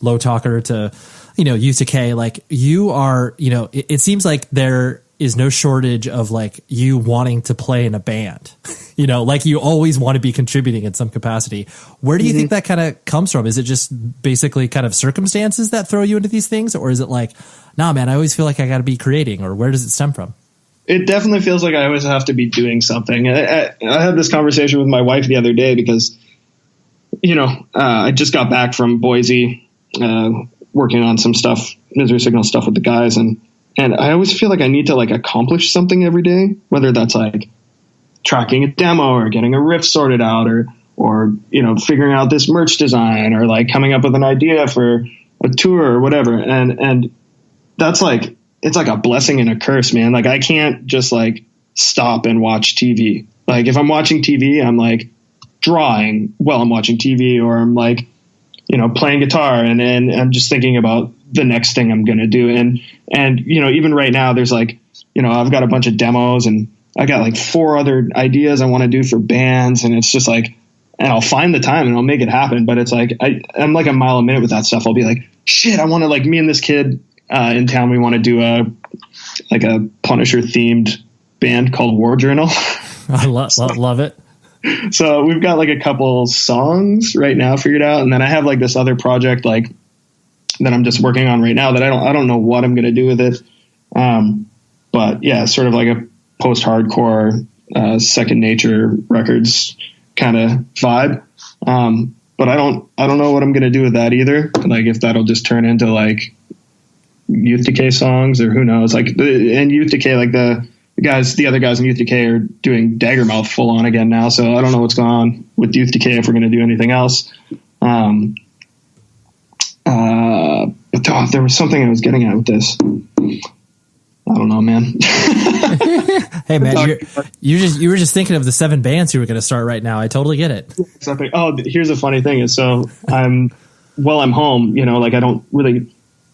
G: Low Talker to, Youth Decay. Like you are, it seems like there is no shortage of like you wanting to play in a band, like you always want to be contributing in some capacity. Where do you think that kind of comes from? Is it just basically kind of circumstances that throw you into these things? Or is it like, nah, man, I always feel like I got to be creating, or where does it stem from?
B: It definitely feels like I always have to be doing something. I had this conversation with my wife the other day because, I just got back from Boise, working on some stuff, Misery Signal stuff with the guys. And I always feel like I need to like accomplish something every day, whether that's like tracking a demo or getting a riff sorted out or figuring out this merch design or like coming up with an idea for a tour or whatever. And that's like, it's like a blessing and a curse, man. Like I can't just like stop and watch TV. Like if I'm watching TV, I'm like drawing while I'm watching TV, or I'm like, playing guitar and I'm just thinking about the next thing I'm going to do. And, even right now there's like, I've got a bunch of demos and I got like 4 other ideas I want to do for bands. And it's just like, and I'll find the time and I'll make it happen. But it's like, I'm like a mile a minute with that stuff. I'll be like, shit, I want to like me and this kid in town. We want to do a Punisher themed band called War Journal.
G: I love it.
B: So we've got like a couple songs right now figured out. And then I have like this other project, like that I'm just working on right now that I don't know what I'm going to do with it. But yeah, sort of like a post-hardcore, Second Nature Records kind of vibe. But I don't know what I'm going to do with that either. Like if that'll just turn into like Youth Decay songs or who knows, like and Youth Decay, like the other guys in Youth Decay are doing Daggermouth full on again now. So I don't know what's going on with Youth Decay if we're going to do anything else. But there was something I was getting at with this. I don't know, man.
G: Hey man, you were just thinking of the 7 bands you were going to start right now. I totally get it.
B: Exactly. Oh, here's a funny thing is, so I'm home, like I don't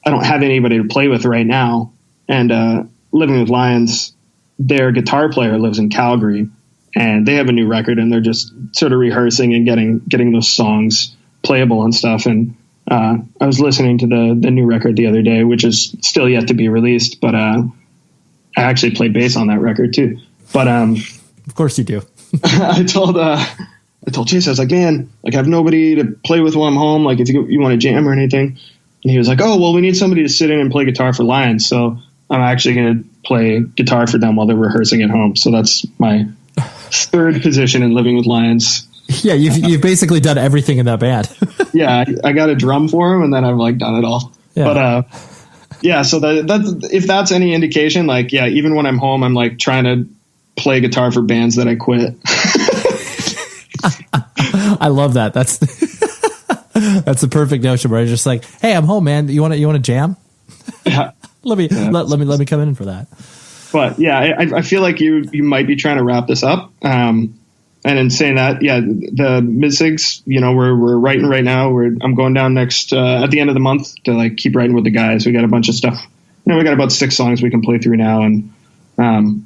B: have anybody to play with right now. And, Living with Lions, their guitar player lives in Calgary. and they have a new record, and they're just sort of rehearsing and getting those songs playable and stuff. And I was listening to the new record the other day, which is still yet to be released, but I actually play bass on that record too. But
G: of course you do.
B: I told Chase, I was like, man, like I have nobody to play with while I'm home. Like if you want to jam or anything. And he was like, oh, well, we need somebody to sit in and play guitar for Lions. So I'm actually going to play guitar for them while they're rehearsing at home. So that's my third position in Living with Lions.
G: Yeah, you've basically done everything in that band.
B: Yeah, I got a drum for him, and then I've like done it all. Yeah. But yeah, so that's if that's any indication, like yeah, even when I'm home, I'm like trying to play guitar for bands that I quit.
G: I love that. That's the perfect notion where I'm just like, hey, I'm home, man. You want to jam?
B: Yeah.
G: let me come in for that.
B: But yeah, I feel like you might be trying to wrap this up. And in saying that, yeah, the mid-sigs, we're writing right now. I'm going down next at the end of the month to like keep writing with the guys. We got a bunch of stuff. We got about 6 songs we can play through now, and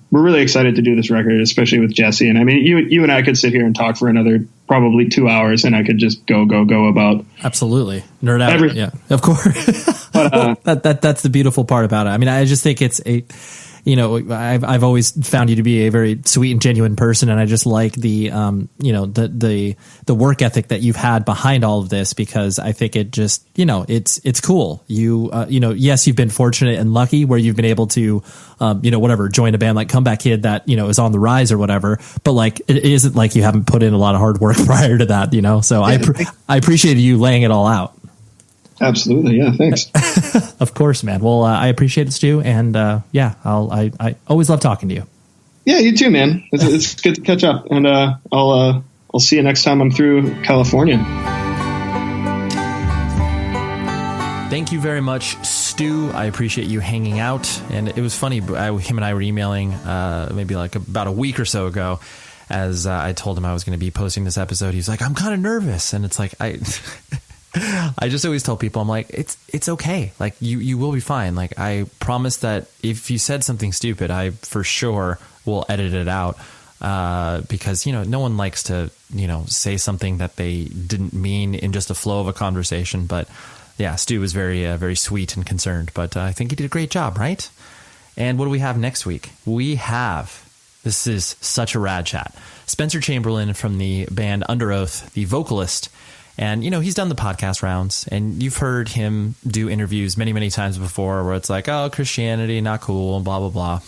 B: we're really excited to do this record, especially with Jesse. And I mean, you and I could sit here and talk for another probably 2 hours, and I could just go about
G: absolutely nerd out. Yeah, of course. But that's the beautiful part about it. I mean, I just think it's I've always found you to be a very sweet and genuine person, and I just like the the work ethic that you've had behind all of this, because I think it just it's cool. Yes, you've been fortunate and lucky where you've been able to join a band like Comeback Kid that is on the rise or whatever, but like it isn't like you haven't put in a lot of hard work prior to that, So yeah, I appreciated you laying it all out.
B: Absolutely. Yeah. Thanks.
G: Of course, man. Well, I appreciate it, Stu. And I always love talking to you.
B: Yeah, you too, man. It's good to catch up. And I'll see you next time I'm through California.
F: Thank you very much, Stu. I appreciate you hanging out. And it was funny. Him and I were emailing maybe like about a week or so ago, as I told him I was going to be posting this episode. He's like, I'm kind of nervous. And it's like, I just always tell people, I'm like, it's okay. Like you will be fine. Like I promise that if you said something stupid, I for sure will edit it out. Because, no one likes to, say something that they didn't mean in just a flow of a conversation. But yeah, Stu was very, very sweet and concerned, but I think he did a great job. Right. And what do we have next week? This is such a rad chat. Spencer Chamberlain from the band Under Oath, the vocalist. And, he's done the podcast rounds, and you've heard him do interviews many, many times before where it's like, oh, Christianity, not cool, and blah, blah, blah.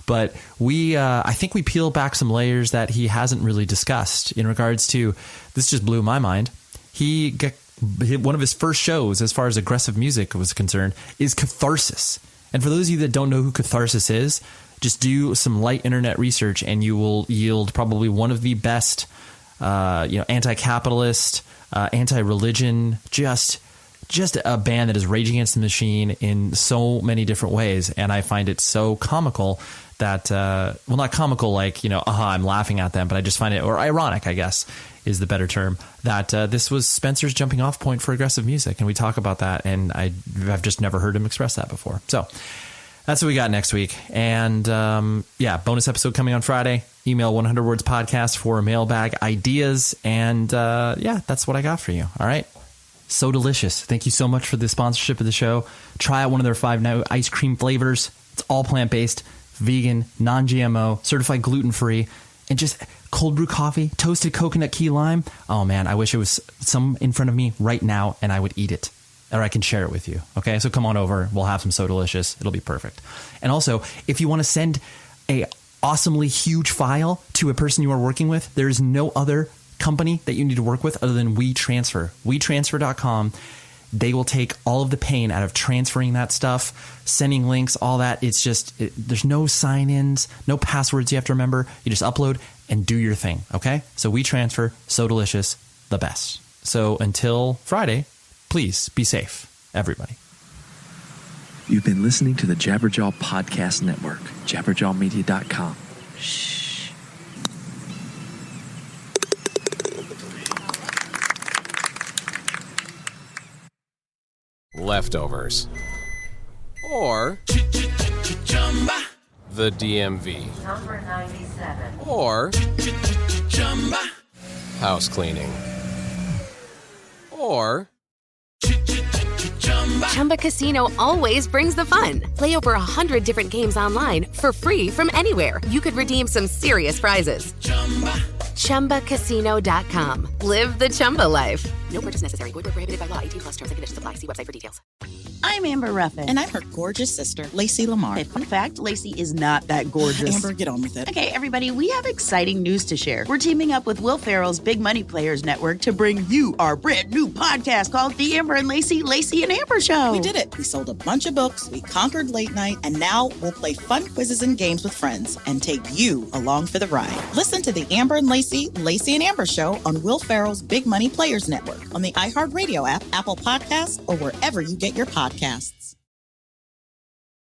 F: But I think we peel back some layers that he hasn't really discussed in regards to, this just blew my mind. One of his first shows, as far as aggressive music was concerned, is Catharsis. And for those of you that don't know who Catharsis is, just do some light internet research and you will yield probably one of the best anti-capitalist, anti-religion, just a band that is Rage Against the Machine in so many different ways. And I find it so comical that, not comical like, I'm laughing at them, but I just find it, or ironic, I guess, is the better term, that this was Spencer's jumping off point for aggressive music. And we talk about that, and I've just never heard him express that before. So that's what we got next week. And bonus episode coming on Friday. Email 100 Words Podcast for mailbag ideas. And that's what I got for you. All right. So delicious. Thank you so much for the sponsorship of the show. Try out one of their 5 now ice cream flavors. It's all plant-based, vegan, non-GMO, certified gluten-free, and just cold brew coffee, toasted coconut key lime. Oh man, I wish it was some in front of me right now and I would eat it. Or I can share it with you. Okay, so come on over. We'll have some So Delicious. It'll be perfect. And also, if you want to send a awesomely huge file to a person you are working with, there is no other company that you need to work with other than WeTransfer. WeTransfer.com. They will take all of the pain out of transferring that stuff, sending links, all that. It's just, there's no sign-ins, no passwords you have to remember. You just upload and do your thing. Okay, so WeTransfer, So Delicious, the best. So until Friday, please be safe, everybody.
L: You've been listening to the Jabberjaw Podcast Network, jabberjawmedia.com. Shh.
I: Leftovers. Or the DMV,
E: Number 97.
I: or house cleaning, or
A: Chumba Casino always brings the fun. Play over 100 different games online for free from anywhere. You could redeem some serious prizes. ChumbaCasino.com. Live the Chumba life. No purchase necessary. Void where prohibited by law. 18+ terms and conditions apply. See website for details.
C: I'm Amber Ruffin.
D: And I'm her gorgeous sister, Lacey Lamar.
C: Okay, fun fact, Lacey is not that gorgeous.
D: Amber, get on with it.
C: Okay, everybody, we have exciting news to share. We're teaming up with Will Ferrell's Big Money Players Network to bring you our brand new podcast called The Amber and Lacey and Amber Show.
D: We did it. We sold a bunch of books, we conquered late night, and now we'll play fun quizzes and games with friends and take you along for the ride. Listen to The Amber and Lacey and Amber Show on Will Ferrell's Big Money Players Network on the iHeartRadio app, Apple Podcasts, or wherever you get your podcasts.